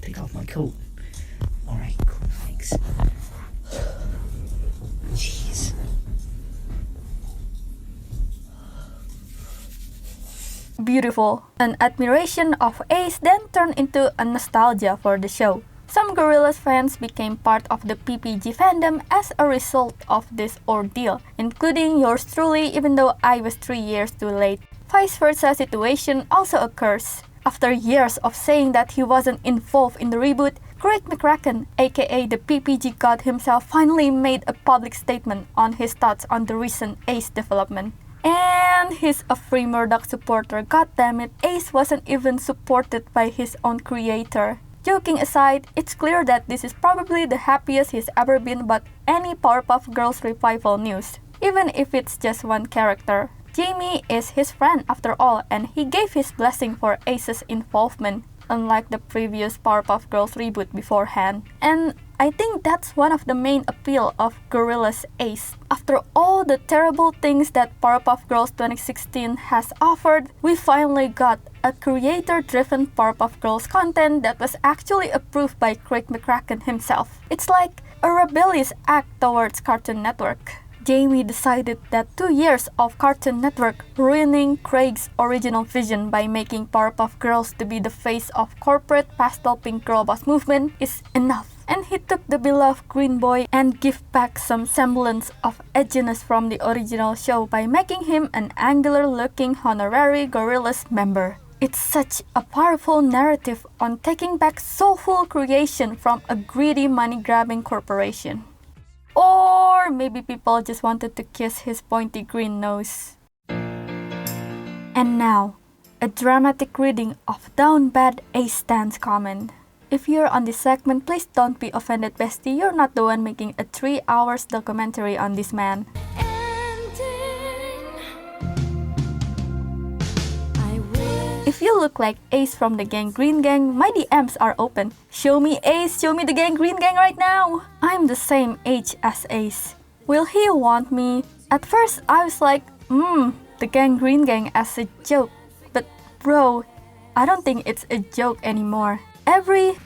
Take off my coat. Alright, cool, thanks. Jeez. Beautiful. An admiration of Ace then turned into a nostalgia for the show. Some Gorillaz fans became part of the PPG fandom as a result of this ordeal, including yours truly, even though I was 3 years too late. Vice versa situation also occurs. After years of saying that he wasn't involved in the reboot, Craig McCracken, aka the PPG god himself, finally made a public statement on his thoughts on the recent Ace development. And he's a free Murdoch supporter. Goddammit, Ace wasn't even supported by his own creator. Joking aside, it's clear that this is probably the happiest he's ever been about any Powerpuff Girls revival news, even if it's just one character. Jamie is his friend after all, and he gave his blessing for Ace's involvement, unlike the previous Powerpuff Girls reboot beforehand. And I think that's one of the main appeal of Gorillaz Ace. After all the terrible things that Powerpuff Girls 2016 has offered, we finally got a creator-driven Powerpuff Girls content that was actually approved by Craig McCracken himself. It's like a rebellious act towards Cartoon Network. Jamie decided that 2 years of Cartoon Network ruining Craig's original vision by making Powerpuff Girls to be the face of corporate pastel pink girl boss movement is enough. And he took the beloved Green Boy and give back some semblance of edginess from the original show by making him an angular-looking honorary Gorillaz member. It's such a powerful narrative on taking back soulful creation from a greedy money-grabbing corporation. Or maybe people just wanted to kiss his pointy green nose. And now, a dramatic reading of Down Bad Ace Stan's comment. If you're on this segment, please don't be offended, bestie. You're not the one making a 3 hours documentary on this man. If you look like Ace from the Gangreen Gang, my DMs are open. Show me Ace, show me the Gangreen Gang right now! I'm the same age as Ace. Will he want me? At first I was like, the Gangreen Gang as a joke. But bro, I don't think it's a joke anymore. Every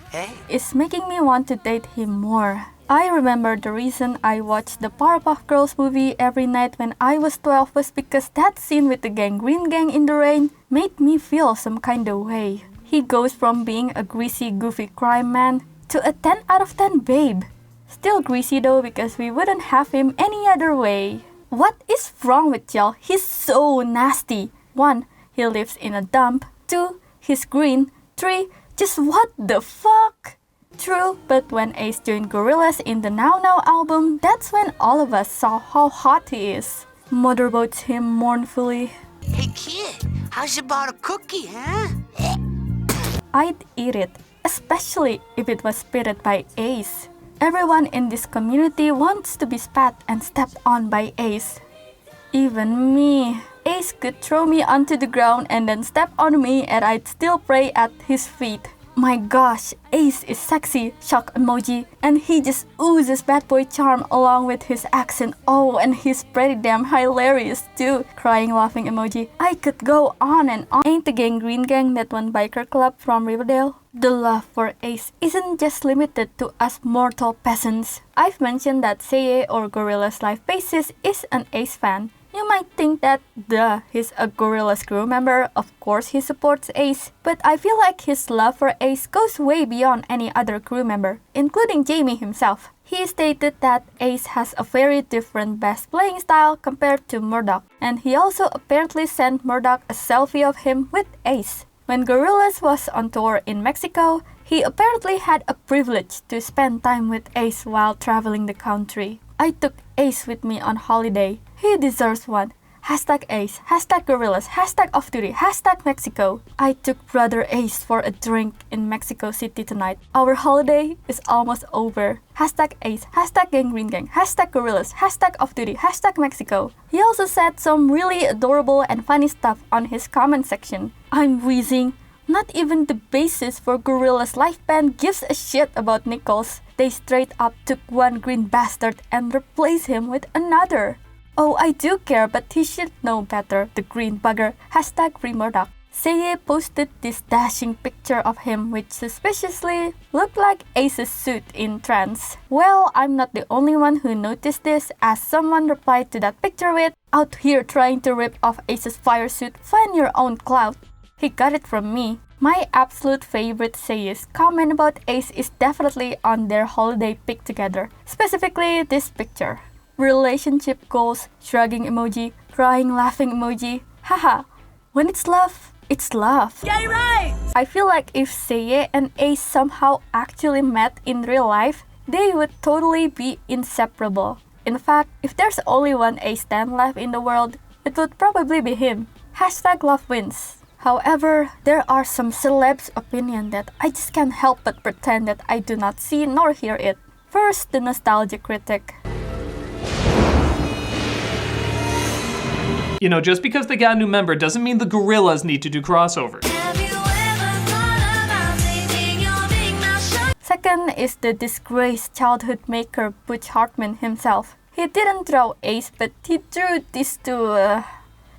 is making me want to date him more. I remember the reason I watched the Powerpuff Girls movie every night when I was 12 was because that scene with the Gangreen Gang in the rain made me feel some kind of way. He goes from being a greasy, goofy crime man to a 10 out of 10 babe. Still greasy though because we wouldn't have him any other way. What is wrong with y'all? He's so nasty. 1. He lives in a dump. 2. He's green. 3. Just what the fuck? True, but when Ace joined Gorillaz in the Now Now album, that's when all of us saw how hot he is. Motorboats him mournfully. Hey kid, how's about a cookie, huh? I'd eat it, especially if it was spitted by Ace. Everyone in this community wants to be spat and stepped on by Ace. Even me. Ace could throw me onto the ground and then step on me and I'd still pray at his feet. My gosh, Ace is sexy, shock emoji, and he just oozes bad boy charm along with his accent. Oh, and he's pretty damn hilarious too, crying laughing emoji. I could go on and on. Ain't the Gangreen Gang that one biker club from Riverdale? The love for Ace isn't just limited to us mortal peasants. I've mentioned that Seye or Gorillaz life bassist is an Ace fan. You might think that, he's a Gorillaz crew member, of course he supports Ace. But I feel like his love for Ace goes way beyond any other crew member, including Jamie himself. He stated that Ace has a very different bass playing style compared to Murdoch, and he also apparently sent Murdoch a selfie of him with Ace. When Gorillaz was on tour in Mexico, he apparently had a privilege to spend time with Ace while traveling the country. I took Ace with me on holiday. He deserves one. Hashtag Ace, hashtag Gorillaz, hashtag Off Duty, hashtag Mexico. I took Brother Ace for a drink in Mexico City tonight. Our holiday is almost over. Hashtag Ace, hashtag Gangreen Gang, hashtag Gorillaz, hashtag Off Duty, hashtag Mexico. He also said some really adorable and funny stuff on his comment section. I'm wheezing. Not even the bassist for Gorillaz live band gives a shit about Nichols. They straight up took one green bastard and replaced him with another. Oh, I do care, but he should know better, the green bugger. Hashtag Free Murdoch. Seye posted this dashing picture of him which suspiciously looked like Ace's suit in Tranz. Well, I'm not the only one who noticed this, as someone replied to that picture with, "Out here trying to rip off Ace's fire suit, find your own clout." He got it from me. My absolute favorite Seye's comment about Ace is definitely on their holiday pic together. Specifically this picture. Relationship goals, shrugging emoji, crying laughing emoji. Haha, when it's love, It's love. Gay right! I feel like if Seiye and Ace somehow actually met in real life, they would totally be inseparable. In fact, if there's only one Ace stan left in the world, it would probably be him. Hashtag love wins. However, there are some celebs' opinion that I just can't help but pretend that I do not see nor hear it. First, the nostalgia critic. You know, just because they got a new member doesn't mean the Gorillaz need to do crossovers. Second is the disgraced childhood maker Butch Hartman himself. He didn't draw Ace, but he drew these two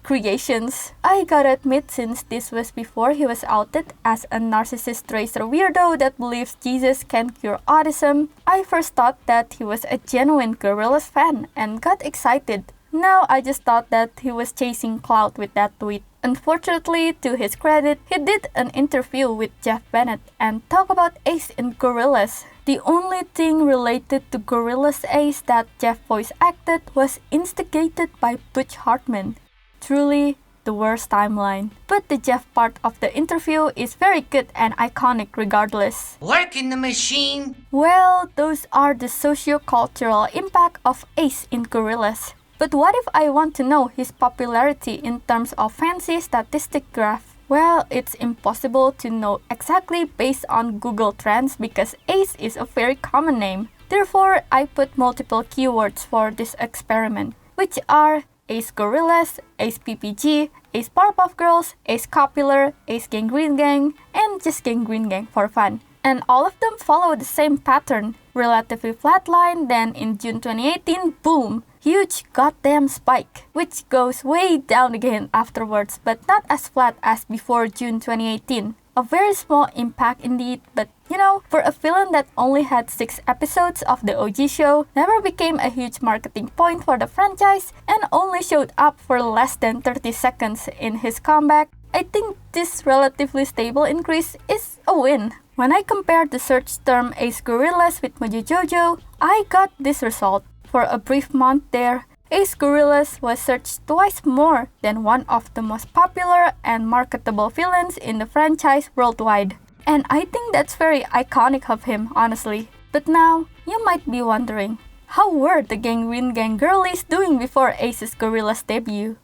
creations. I gotta admit, since this was before he was outed as a narcissist racer weirdo that believes Jesus can cure autism, I first thought that he was a genuine Gorillaz fan and got excited. Now I just thought that he was chasing clout with that tweet. Unfortunately, to his credit, he did an interview with Jeff Bennett and talked about Ace in Gorillaz. The only thing related to Gorillaz Ace that Jeff voice acted was instigated by Butch Hartman. Truly, the worst timeline. But the Jeff part of the interview is very good and iconic regardless. Working the machine. Well, those are the socio-cultural impact of Ace in Gorillaz. But what if I want to know his popularity in terms of fancy statistic graph? Well, it's impossible to know exactly based on Google Trends because Ace is a very common name. Therefore, I put multiple keywords for this experiment, which are Ace Gorillaz, Ace PPG, Ace Powerpuff Girls, Ace Copular, Ace Gangreen Gang, and just Gangreen Gang for fun. And all of them follow the same pattern, relatively flatline, then in June 2018, boom! Huge goddamn spike, which goes way down again afterwards, but not as flat as before June 2018. A very small impact indeed, but you know, for a villain that only had 6 episodes of the OG show, never became a huge marketing point for the franchise, and only showed up for less than 30 seconds in his comeback, I think this relatively stable increase is a win. When I compared the search term Ace Gorillaz with Mojo Jojo, I got this result. For a brief month there, Ace Gorillaz was searched twice more than one of the most popular and marketable villains in the franchise worldwide. And I think that's very iconic of him, honestly. But now, you might be wondering, how were the Gangreen Gang girlies doing before Ace's Gorillaz debut?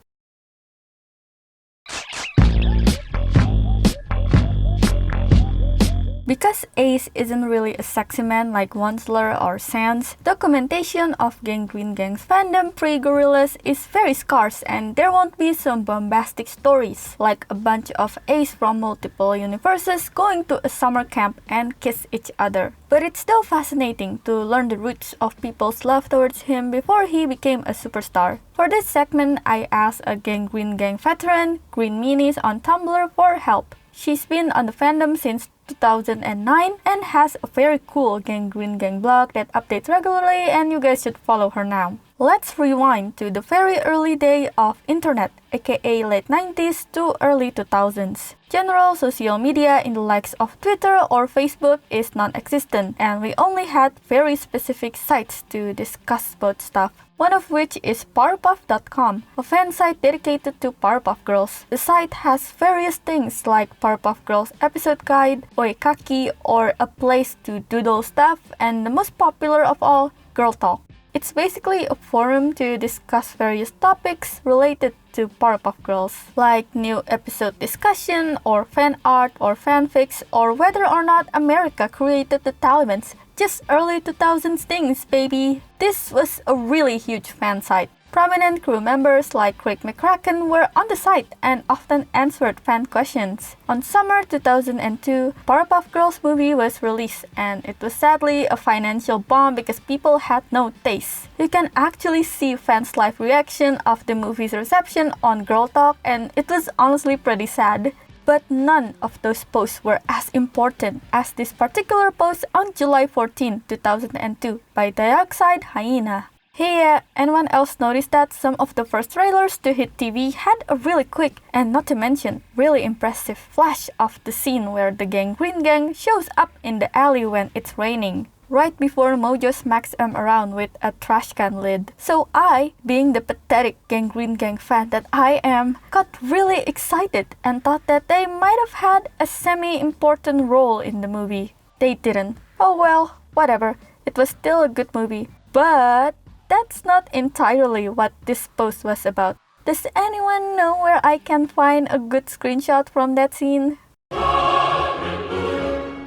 Because Ace isn't really a sexy man like Wonsler or Sans, documentation of Gangreen Gang's fandom pre-Gorillaz is very scarce and there won't be some bombastic stories, like a bunch of Ace from multiple universes going to a summer camp and kiss each other. But it's still fascinating to learn the roots of people's love towards him before he became a superstar. For this segment, I asked a Gangreen Gang veteran, Green Minis on Tumblr, for help. She's been on the fandom since 2009 and has a very cool Gangreen Gang blog that updates regularly, and you guys should follow her now. Let's rewind to the very early day of internet, aka late 90s to early 2000s. General social media in the likes of Twitter or Facebook is non-existent, and we only had very specific sites to discuss about stuff. One of which is Powerpuff.com, a fan site dedicated to Powerpuff Girls. The site has various things like Powerpuff Girls episode guide, oekaki, or a place to doodle stuff, and the most popular of all, Girl Talk. It's basically a forum to discuss various topics related to Powerpuff Girls, like new episode discussion, or fan art, or fanfics, or whether or not America created the Talibans. Just early 2000s things, baby! This was a really huge fan site. Prominent crew members like Craig McCracken were on the site and often answered fan questions. On summer 2002, Powerpuff Girls movie was released, and it was sadly a financial bomb because people had no taste. You can actually see fans' live reaction of the movie's reception on Girl Talk, and it was honestly pretty sad. But none of those posts were as important as this particular post on July 14, 2002 by Dioxide Hyena. Hey, anyone else noticed that some of the first trailers to hit TV had a really quick, and not to mention, really impressive flash of the scene where the Gangreen Gang shows up in the alley when it's raining? right before Mojo smacks them around with a trash can lid. So I, being the pathetic Gangreen Gang fan that I am, got really excited and thought that they might have had a semi-important role in the movie. They didn't. Oh well, whatever. It was still a good movie. But that's not entirely what this post was about. Does anyone know where I can find a good screenshot from that scene?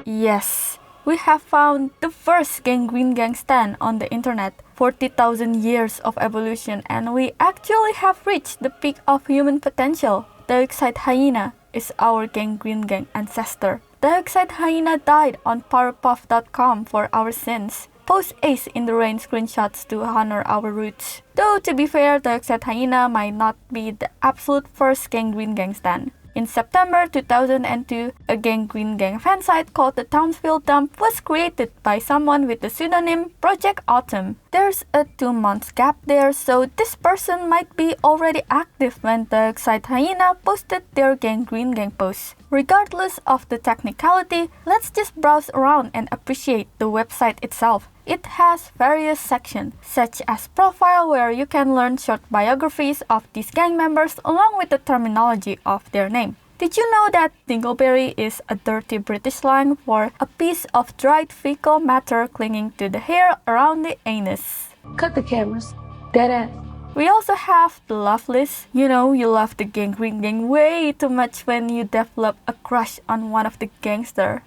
Yes, we have found the first Gangreen Gang stan on the internet. 40,000 years of evolution, and we actually have reached the peak of human potential. Dioxide Hyena is our Gangreen Gang ancestor. Dioxide Hyena died on Powerpuff.com for our sins. Post Ace in the Rain screenshots to honor our roots. Though to be fair, Dioxide Hyena might not be the absolute first Gangreen Gang stan. In September 2002, a Gangreen Gang fansite called the Townsville Dump was created by someone with the pseudonym Project Autumn. There's a 2-month gap there, so this person might be already active when Dioxide Hyena posted their Gangreen Gang posts. Regardless of the technicality, let's just browse around and appreciate the website itself. It has various sections, such as profile where you can learn short biographies of these gang members along with the terminology of their name. Did you know that dingleberry is a dirty British slang for a piece of dried fecal matter clinging to the hair around the anus? Cut the cameras. Deadass. We also have the love list. You know, you love the Gangreen Gang way too much when you develop a crush on one of the gangsters.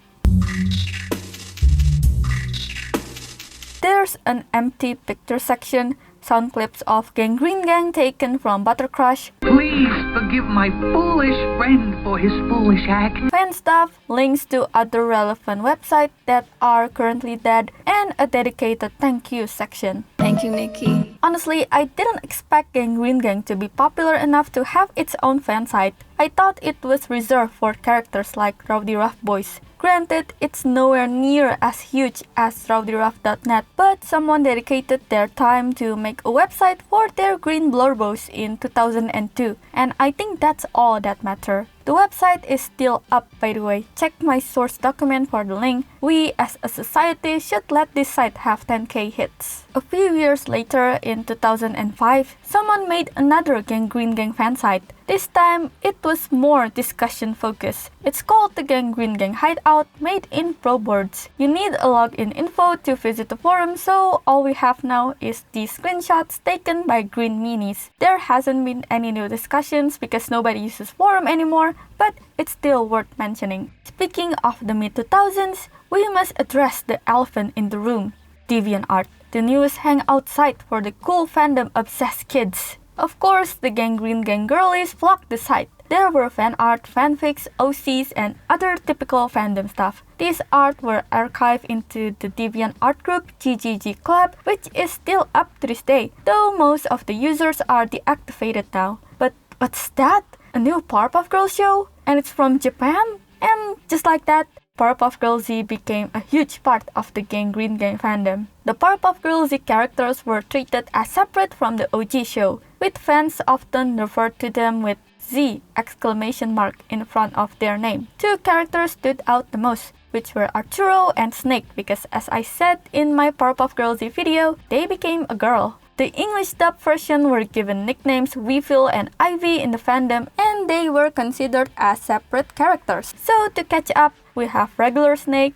There's an empty picture section, sound clips of Gangreen Gang taken from Buttercrush. Please forgive my foolish friend for his foolish act. Fan stuff, links to other relevant websites that are currently dead, and a dedicated thank you section. Thank you, Nikki. Honestly, I didn't expect Gangreen Gang to be popular enough to have its own fan site. I thought it was reserved for characters like Rowdy Rough Boys. Granted, it's nowhere near as huge as rowdyrough.net, but someone dedicated their time to make a website for their green blurbos in 2002, and I think that's all that matters. The website is still up, by the way. Check my source document for the link. We as a society should let this site have 10k hits. A few years later, in 2005, someone made another Gangreen Gang fan site. This time, it was more discussion focused. It's called the Gangreen Gang Hideout, made in ProBoards. You need a login info to visit the forum, so all we have now is these screenshots taken by Green Minis. There hasn't been any new discussions because nobody uses forum anymore, but it's still worth mentioning. Speaking of the mid-2000s, we must address the elephant in the room, DeviantArt, the newest hangout site for the cool fandom-obsessed kids. Of course, the Gangreen Gang girlies flocked the site. There were fan art, fanfics, OCs, and other typical fandom stuff. These art were archived into the DeviantArt group GGG Club, which is still up to this day, though most of the users are deactivated now. But what's that? A new Powerpuff Girls show? And it's from Japan? And just like that, Powerpuff Girls Z became a huge part of the Gangreen Gang fandom. The Powerpuff Girls Z characters were treated as separate from the OG show, with fans often referred to them with Z exclamation mark in front of their name. Two characters stood out the most, which were Arturo and Snake, because as I said in my Powerpuff Girls Z video, they became a girl. The English dub version were given nicknames Weevil and Ivy in the fandom, and they were considered as separate characters. So to catch up, we have regular Snake,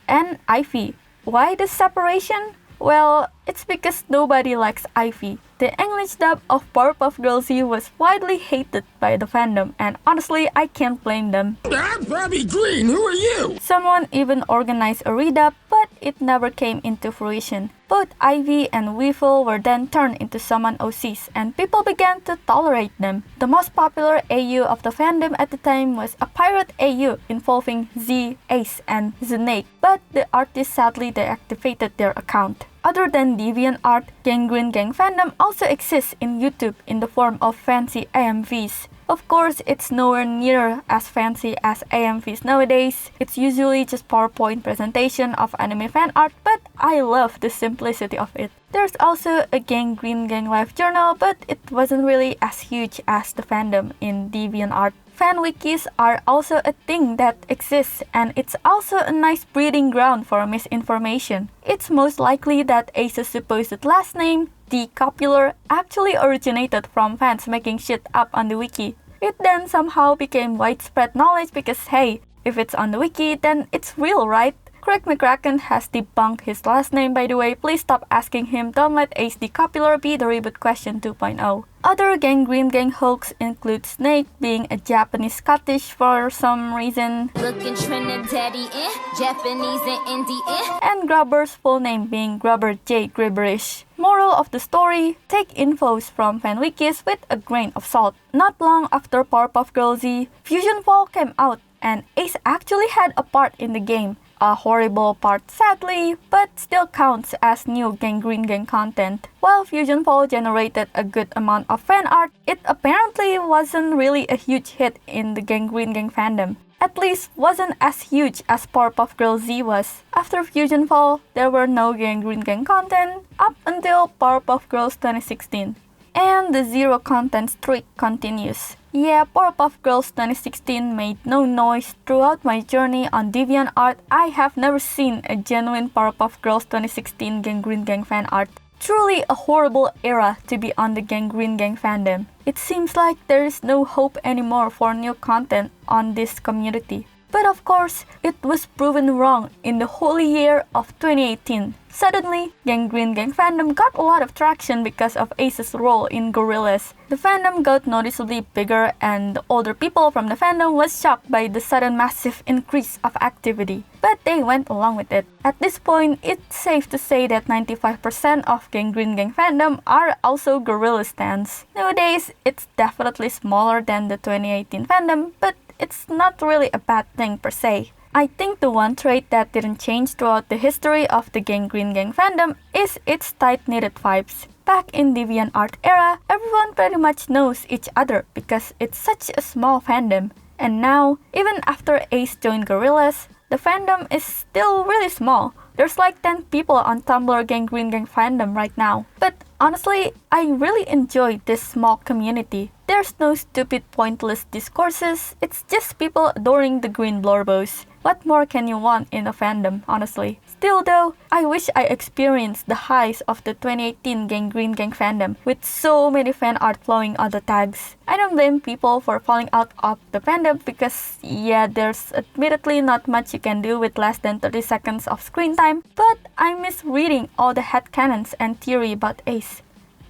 and Ivy. Why the separation? Well, it's because nobody likes Ivy. The English dub of Powerpuff Girls Z was widely hated by the fandom, and honestly, I can't blame them. I'm Bobby Green, who are you? Someone even organized a redub, but it never came into fruition. Both Ivy and Weevil were then turned into summon OCs, and people began to tolerate them. The most popular AU of the fandom at the time was a pirate AU involving Z, Ace, and Snake, but the artist sadly deactivated their account. Other than DeviantArt, Gangreen Gang fandom also exists in YouTube in the form of fancy AMVs. Of course, it's nowhere near as fancy as AMVs nowadays. It's usually just PowerPoint presentation of anime fan art, but I love the simplicity of it. There's also a Gangreen Gang live journal, but it wasn't really as huge as the fandom in DeviantArt. Fan wikis are also a thing that exists, and it's also a nice breeding ground for misinformation. It's most likely that Ace's supposed last name, Decopular, actually originated from fans making shit up on the wiki. It then somehow became widespread knowledge because hey, if it's on the wiki, then it's real, right? Craig McCracken has debunked his last name, by the way. Please stop asking him. Don't let Ace Decopular be the reboot question 2.0. Other Gangreen Gang hoax include Snake being a Japanese Scottish for some reason, Looking Trinidadian, Japanese and Indian, and Grubber's full name being Grubber J. Gribberish. Moral of the story, take infos from fan wikis with a grain of salt. Not long after Powerpuff Girls Z, Fusion Fall came out, and Ace actually had a part in the game. A horrible part sadly, but still counts as new Gangreen Gang content. While Fusion Fall generated a good amount of fan art, it apparently wasn't really a huge hit in the Gangreen Gang fandom. At least wasn't as huge as Powerpuff Girls Z was. After Fusion Fall, there were no Gangreen Gang content up until Powerpuff Girls 2016. And the zero content streak continues. Yeah, Powerpuff Girls 2016 made no noise. Throughout my journey on DeviantArt, I have never seen a genuine Powerpuff Girls 2016 Gangreen Gang fan art. Truly a horrible era to be on the Gangreen Gang fandom. It seems like there is no hope anymore for new content on this community. But of course, it was proven wrong in the holy year of 2018. Suddenly, Gangreen Gang fandom got a lot of traction because of Ace's role in Gorillaz. The fandom got noticeably bigger, and the older people from the fandom was shocked by the sudden massive increase of activity. But they went along with it. At this point, it's safe to say that 95% of Gangreen Gang fandom are also Gorillaz stans. Nowadays, it's definitely smaller than the 2018 fandom, but it's not really a bad thing per se. I think the one trait that didn't change throughout the history of the Gangreen Gang fandom is its tight-knitted vibes. Back in DeviantArt era, everyone pretty much knows each other because it's such a small fandom. And now, even after Ace joined Gorillaz, the fandom is still really small. There's like 10 people on Tumblr Gangreen Gang fandom right now. But honestly, I really enjoy this small community. There's no stupid pointless discourses, it's just people adoring the green blorbos. What more can you want in a fandom, honestly? Still though, I wish I experienced the highs of the 2018 Gangreen Gang fandom with so many fan art flowing on the tags. I don't blame people for falling out of the fandom because yeah, there's admittedly not much you can do with less than 30 seconds of screen time, but I miss reading all the headcanons and theory about Ace.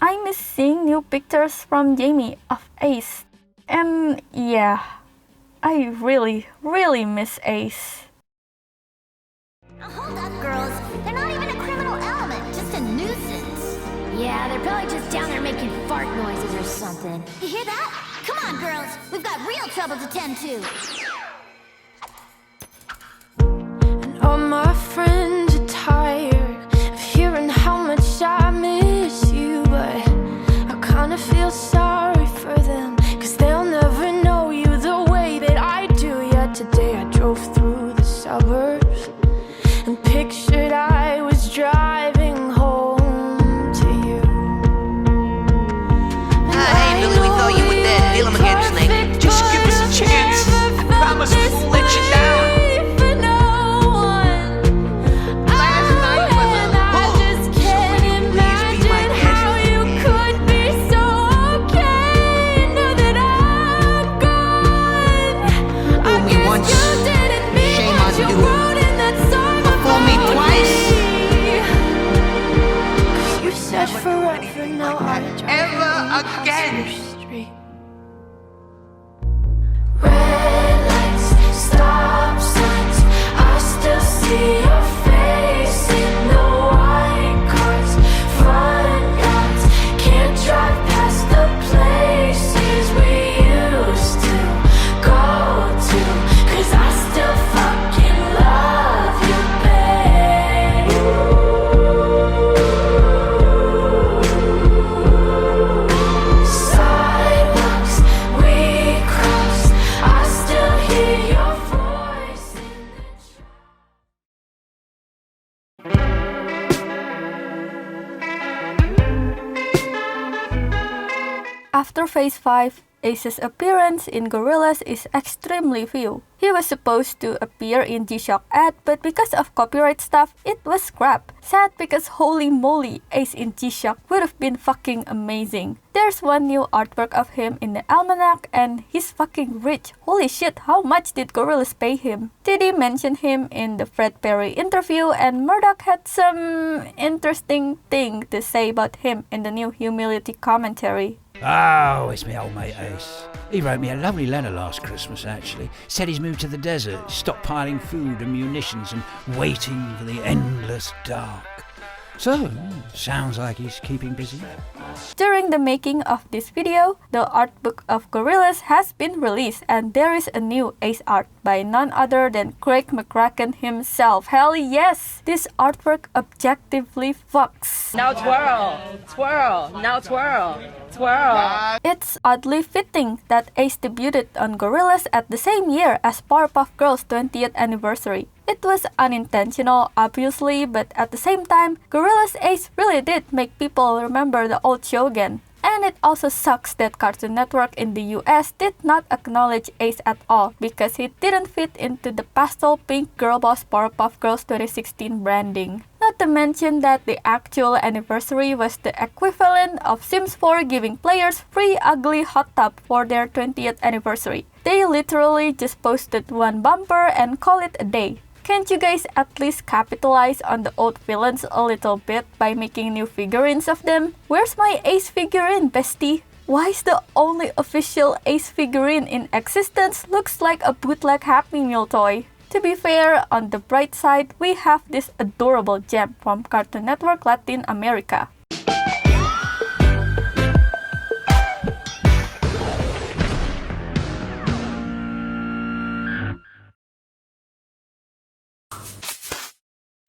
I miss seeing new pictures from Jamie of Ace. And yeah, I really miss Ace. Hold up, girls. They're not even a criminal element, just a nuisance. Yeah, they're probably just down there making fart noises or something. You hear that? Come on, girls. We've got real trouble to tend to. And all my friends are tired of hearing how much I miss you, but I kinda feel sorry for them, 'cause they'll never know you the way that I do. Yet today I drove through the suburbs and pictured I was driving home to you. Hey, Billy, we thought you were dead. Deal him again, Snake. Just give us a chance. I promise we won't let you down. For no one, After Phase 5, Ace's appearance in Gorillaz is extremely few. He was supposed to appear in G-Shock ad, but because of copyright stuff, it was scrapped. Sad because holy moly, Ace in G-Shock would have been fucking amazing. There's one new artwork of him in the almanac and he's fucking rich. Holy shit, how much did Gorillaz pay him? Diddy mentioned him in the Fred Perry interview and Murdoch had some interesting thing to say about him in the new humility commentary. Oh, it's my old mate Ace. He wrote me a lovely letter last Christmas, actually. Said he's moved to the desert, stockpiling food and munitions and waiting for the endless dark. So, sounds like he's keeping busy. During the making of this video, the art book of Gorillaz has been released and there is a new Ace art by none other than Craig McCracken himself. Hell yes! This artwork objectively fucks. Now twirl, twirl, now twirl, twirl. It's oddly fitting that Ace debuted on Gorillaz at the same year as Powerpuff Girls' 20th anniversary. It was unintentional, obviously, but at the same time, Gorillaz Ace really did make people remember the old show again. And it also sucks that Cartoon Network in the US did not acknowledge Ace at all because he didn't fit into the pastel pink girl boss Powerpuff Girls 2016 branding. Not to mention that the actual anniversary was the equivalent of Sims 4 giving players free ugly hot tub for their 20th anniversary. They literally just posted one bumper and call it a day. Can't you guys at least capitalize on the old villains a little bit by making new figurines of them? Where's my Ace figurine, bestie? Why is the only official Ace figurine in existence looks like a bootleg Happy Meal toy? To be fair, on the bright side, we have this adorable gem from Cartoon Network Latin America.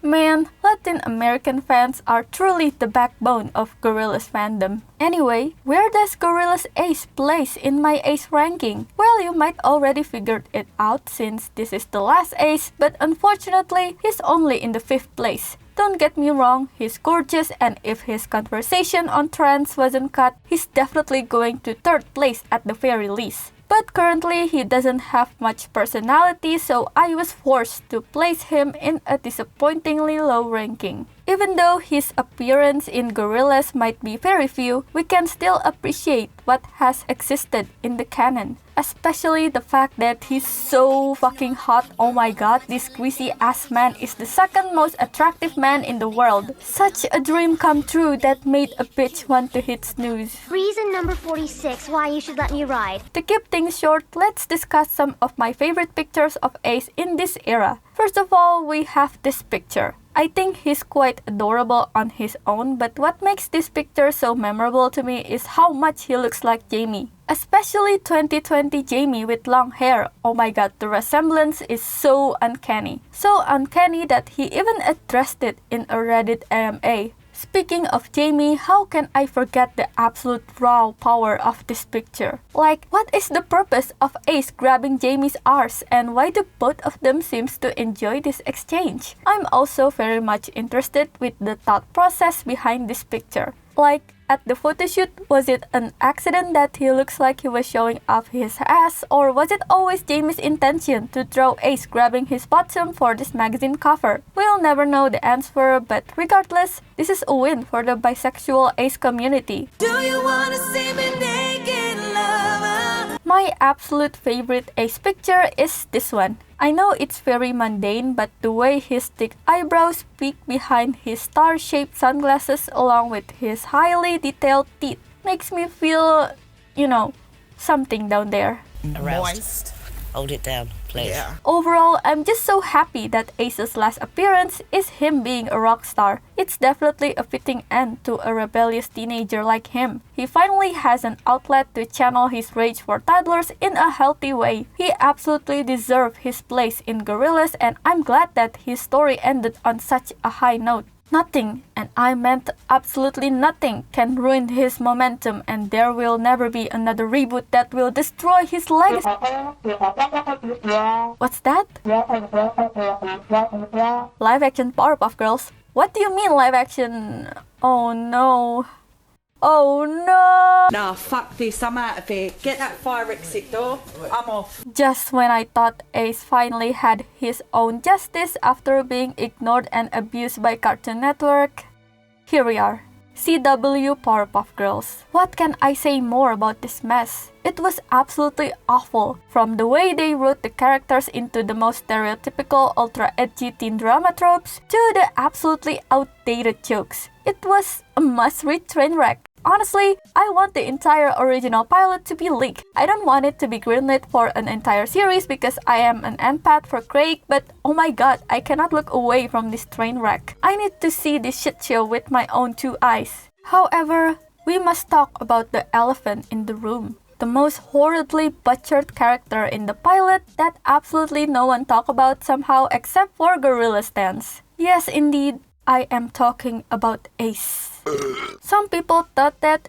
Man, Latin American fans are truly the backbone of Gorillaz fandom. Anyway, where does Gorillaz Ace place in my Ace ranking? Well, you might already figured it out since this is the last Ace, but unfortunately, he's only in the 5th place. Don't get me wrong, he's gorgeous and if his conversation on Tranz wasn't cut, he's definitely going to 3rd place at the very least. But currently, he doesn't have much personality, so I was forced to place him in a disappointingly low ranking. Even though his appearance in Gorillaz might be very few, we can still appreciate what has existed in the canon. Especially the fact that he's so fucking hot. Oh my god, this squeezy ass man is the 2nd most attractive man in the world. Such a dream come true that made a bitch want to hit snooze. Reason number 46 why you should let me ride. To keep things short, let's discuss some of my favorite pictures of Ace in this era. First of all, we have this picture. I think he's quite adorable on his own, but what makes this picture so memorable to me is how much he looks like Jamie. Especially 2020 Jamie with long hair. Oh my god, the resemblance is so uncanny. So uncanny that he even addressed it in a Reddit AMA. Speaking of Jamie, how can I forget the absolute raw power of this picture? Like, what is the purpose of Ace grabbing Jamie's arse and why do both of them seems to enjoy this exchange? I'm also very much interested with the thought process behind this picture. Like, at the photoshoot, was it an accident that he looks like he was showing off his ass, or was it always Jamie's intention to draw Ace grabbing his bottom for this magazine cover? We'll never know the answer, but regardless, this is a win for the bisexual Ace community. Do you wanna see me naked, lover? My absolute favorite Ace picture is this one. I know it's very mundane, but the way his thick eyebrows peek behind his star-shaped sunglasses along with his highly detailed teeth makes me feel, you know, something down there. Aroused. Hold it down, please. Yeah. Overall, I'm just so happy that Ace's last appearance is him being a rock star. It's definitely a fitting end to a rebellious teenager like him. He finally has an outlet to channel his rage for toddlers in a healthy way. He absolutely deserved his place in Gorillaz and I'm glad that his story ended on such a high note. Nothing, and I meant absolutely nothing, can ruin his momentum and there will never be another reboot that will destroy his legacy. What's that? Live action Powerpuff Girls? What do you mean live action? Oh no. Oh no! Nah, fuck this, I'm out of here. Get that fire exit door, I'm off. Just when I thought Ace finally had his own justice after being ignored and abused by Cartoon Network, here we are. CW Powerpuff Girls. What can I say more about this mess? It was absolutely awful. From the way they wrote the characters into the most stereotypical ultra-edgy teen drama tropes to the absolutely outdated jokes. It was a must-read train wreck. Honestly, I want the entire original pilot to be leaked. I don't want it to be greenlit for an entire series because I am an empath for Craig, but oh my god, I cannot look away from this train wreck. I need to see this shit show with my own two eyes. However, we must talk about the elephant in the room. The most horribly butchered character in the pilot that absolutely no one talked about somehow except for Gorillaz stans. Yes, indeed, I am talking about Ace. Some people thought that,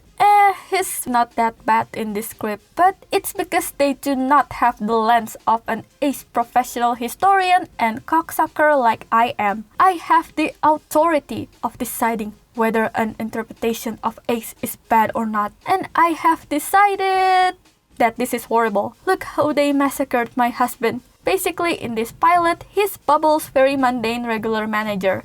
he's not that bad in this script, but it's because they do not have the lens of an Ace professional historian and cocksucker like I am. I have the authority of deciding whether an interpretation of Ace is bad or not, and I have decided that this is horrible. Look how they massacred my husband. Basically, in this pilot, he's Bubbles' very mundane regular manager.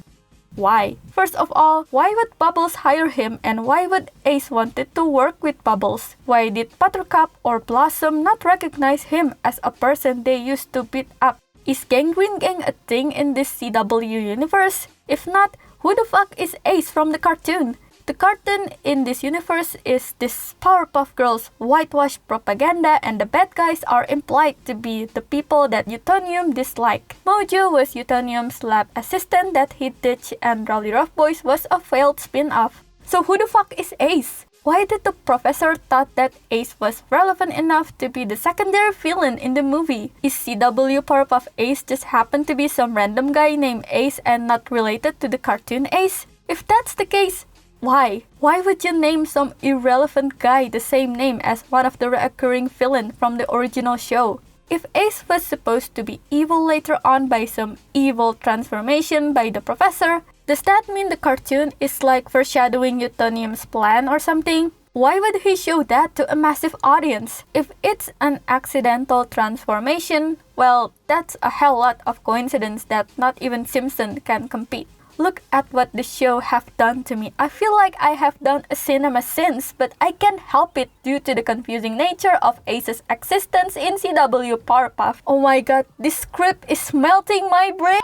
Why? First of all, why would Bubbles hire him and why would Ace wanted to work with Bubbles? Why did Buttercup or Blossom not recognize him as a person they used to beat up? Is Gangreen Gang a thing in this CW universe? If not, who the fuck is Ace from the cartoon? The cartoon in this universe is this Powerpuff Girls whitewash propaganda and the bad guys are implied to be the people that Utonium dislike. Mojo was Utonium's lab assistant that he ditched and Rowdy Rough Boys was a failed spin-off. So who the fuck is Ace? Why did the professor thought that Ace was relevant enough to be the secondary villain in the movie? Is CW Powerpuff Ace just happen to be some random guy named Ace and not related to the cartoon Ace? If that's the case, why? Why would you name some irrelevant guy the same name as one of the recurring villains from the original show? If Ace was supposed to be evil later on by some evil transformation by the professor, does that mean the cartoon is like foreshadowing Utonium's plan or something? Why would he show that to a massive audience? If it's an accidental transformation, well, that's a hell lot of coincidence that not even Simpson can compete. Look at what the show have done to me. I feel like I have done a cinema sins, but I can't help it due to the confusing nature of Ace's existence in CW Powerpuff. Oh my god, this script is melting my brain!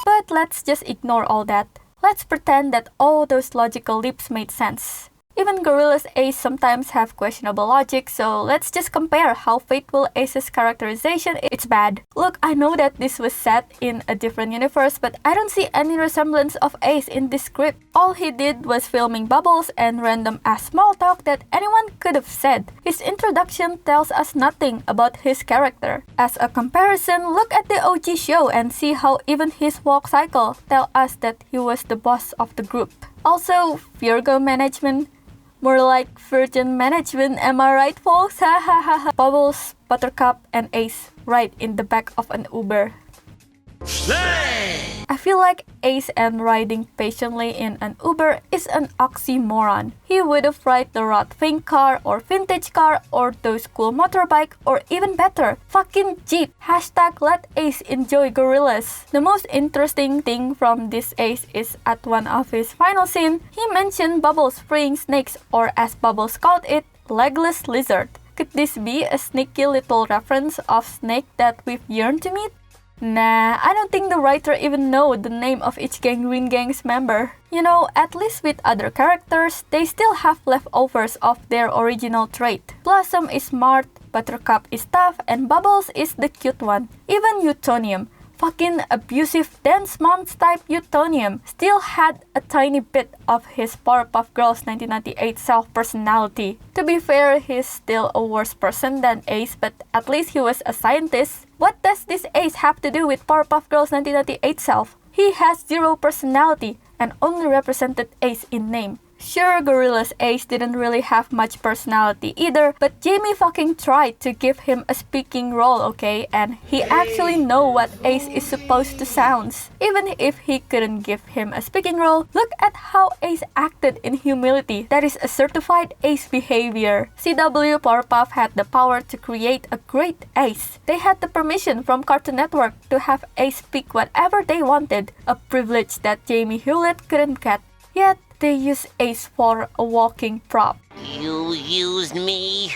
But let's just ignore all that. Let's pretend that all those logical leaps made sense. Even Gorillaz Ace sometimes have questionable logic, so let's just compare how faithful Ace's characterization is. It's bad. Look, I know that this was set in a different universe, but I don't see any resemblance of Ace in this script. All he did was filming Bubbles and random ass small talk that anyone could have said. His introduction tells us nothing about his character. As a comparison, look at the OG show and see how even his walk cycle tell us that he was the boss of the group. Also, Virgo management. More like Virgin management, am I right, folks? Ha ha ha ha. Bubbles, Buttercup, and Ace right in the back of an Uber. I feel like Ace and riding patiently in an Uber is an oxymoron. He would have ride the Rothfink car or vintage car or those cool motorbike or even better, fucking Jeep. Hashtag let Ace enjoy Gorillaz. The most interesting thing from this Ace is at one of his final scene, he mentioned Bubbles freeing snakes or as Bubbles called it, legless lizard. Could this be a sneaky little reference of snake that we've yearned to meet? Nah, I don't think the writer even know the name of each Gangreen Gang's member. You know, at least with other characters, they still have leftovers of their original trait. Blossom is smart, Buttercup is tough, and Bubbles is the cute one. Even Utonium, fucking abusive dance moms type Utonium, still had a tiny bit of his Powerpuff Girls 1998 self-personality. To be fair, he's still a worse person than Ace, but at least he was a scientist. What does this Ace have to do with Powerpuff Girls 1998 self? He has zero personality and only represented Ace in name. Sure, Gorillaz Ace didn't really have much personality either, but Jamie fucking tried to give him a speaking role, okay? And he actually know what Ace is supposed to sound. Even if he couldn't give him a speaking role, look at how Ace acted in humility. That is a certified Ace behavior. CW Powerpuff had the power to create a great Ace. They had the permission from Cartoon Network to have Ace speak whatever they wanted, a privilege that Jamie Hewlett couldn't get. Yet, they used Ace for a walking prop. You used me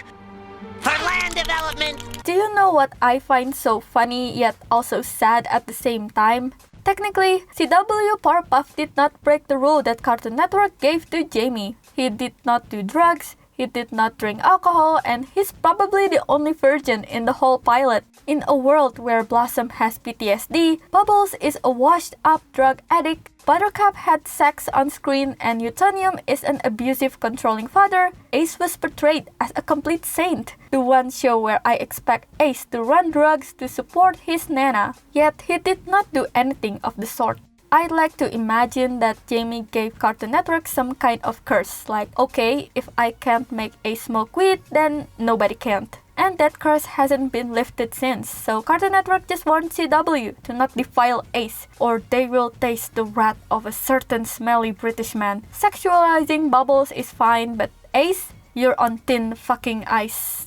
for land development. Do you know what I find so funny yet also sad at the same time? Technically, CW Powerpuff did not break the rule that Cartoon Network gave to Jamie. He did not do drugs, he did not drink alcohol, and he's probably the only virgin in the whole pilot. In a world where Blossom has PTSD, Bubbles is a washed-up drug addict, Buttercup had sex on screen, and Utonium is an abusive, controlling father, Ace was portrayed as a complete saint. The one show where I expect Ace to run drugs to support his Nana. Yet he did not do anything of the sort. I'd like to imagine that Jamie gave Cartoon Network some kind of curse, like, okay, if I can't make Ace smoke weed, then nobody can't. And that curse hasn't been lifted since, so Cartoon Network just warned CW to not defile Ace, or they will taste the wrath of a certain smelly British man. Sexualizing Bubbles is fine, but Ace, you're on thin fucking ice.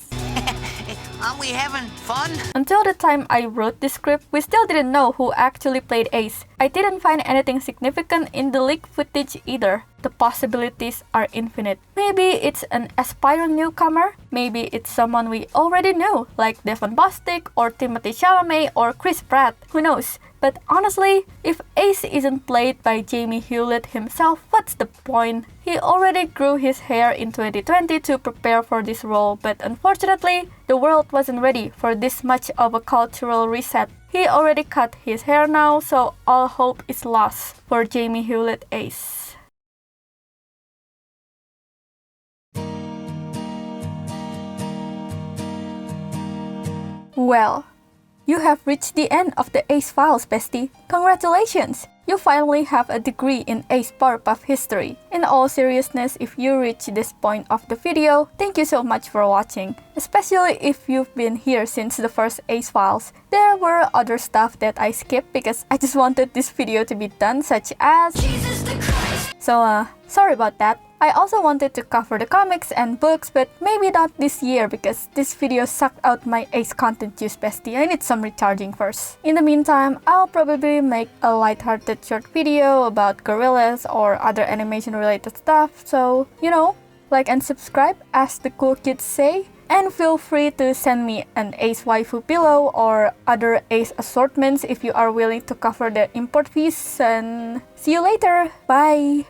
Aren't we having fun? Until the time I wrote this script, we still didn't know who actually played Ace. I didn't find anything significant in the leaked footage either. The possibilities are infinite. Maybe it's an aspiring newcomer, maybe it's someone we already know, like Devon Bostick or Timothée Chalamet or Chris Pratt, who knows? But honestly, if Ace isn't played by Jamie Hewlett himself, what's the point? He already grew his hair in 2020 to prepare for this role, but unfortunately, the world wasn't ready for this much of a cultural reset. He already cut his hair now, so all hope is lost for Jamie Hewlett Ace. Well, you have reached the end of the Ace Files, bestie. Congratulations! You finally have a degree in Ace Powerpuff history. In all seriousness, if you reach this point of the video, thank you so much for watching. Especially if you've been here since the first Ace Files. There were other stuff that I skipped because I just wanted this video to be done, such as Jesus the Christ. So sorry about that. I also wanted to cover the comics and books, but maybe not this year because this video sucked out my Ace content juice, bestie. I need some recharging first. In the meantime, I'll probably make a lighthearted short video about Gorillaz or other animation related stuff, so you know, like and subscribe as the cool kids say. And feel free to send me an Ace waifu pillow or other Ace assortments if you are willing to cover the import fees, and see you later. Bye!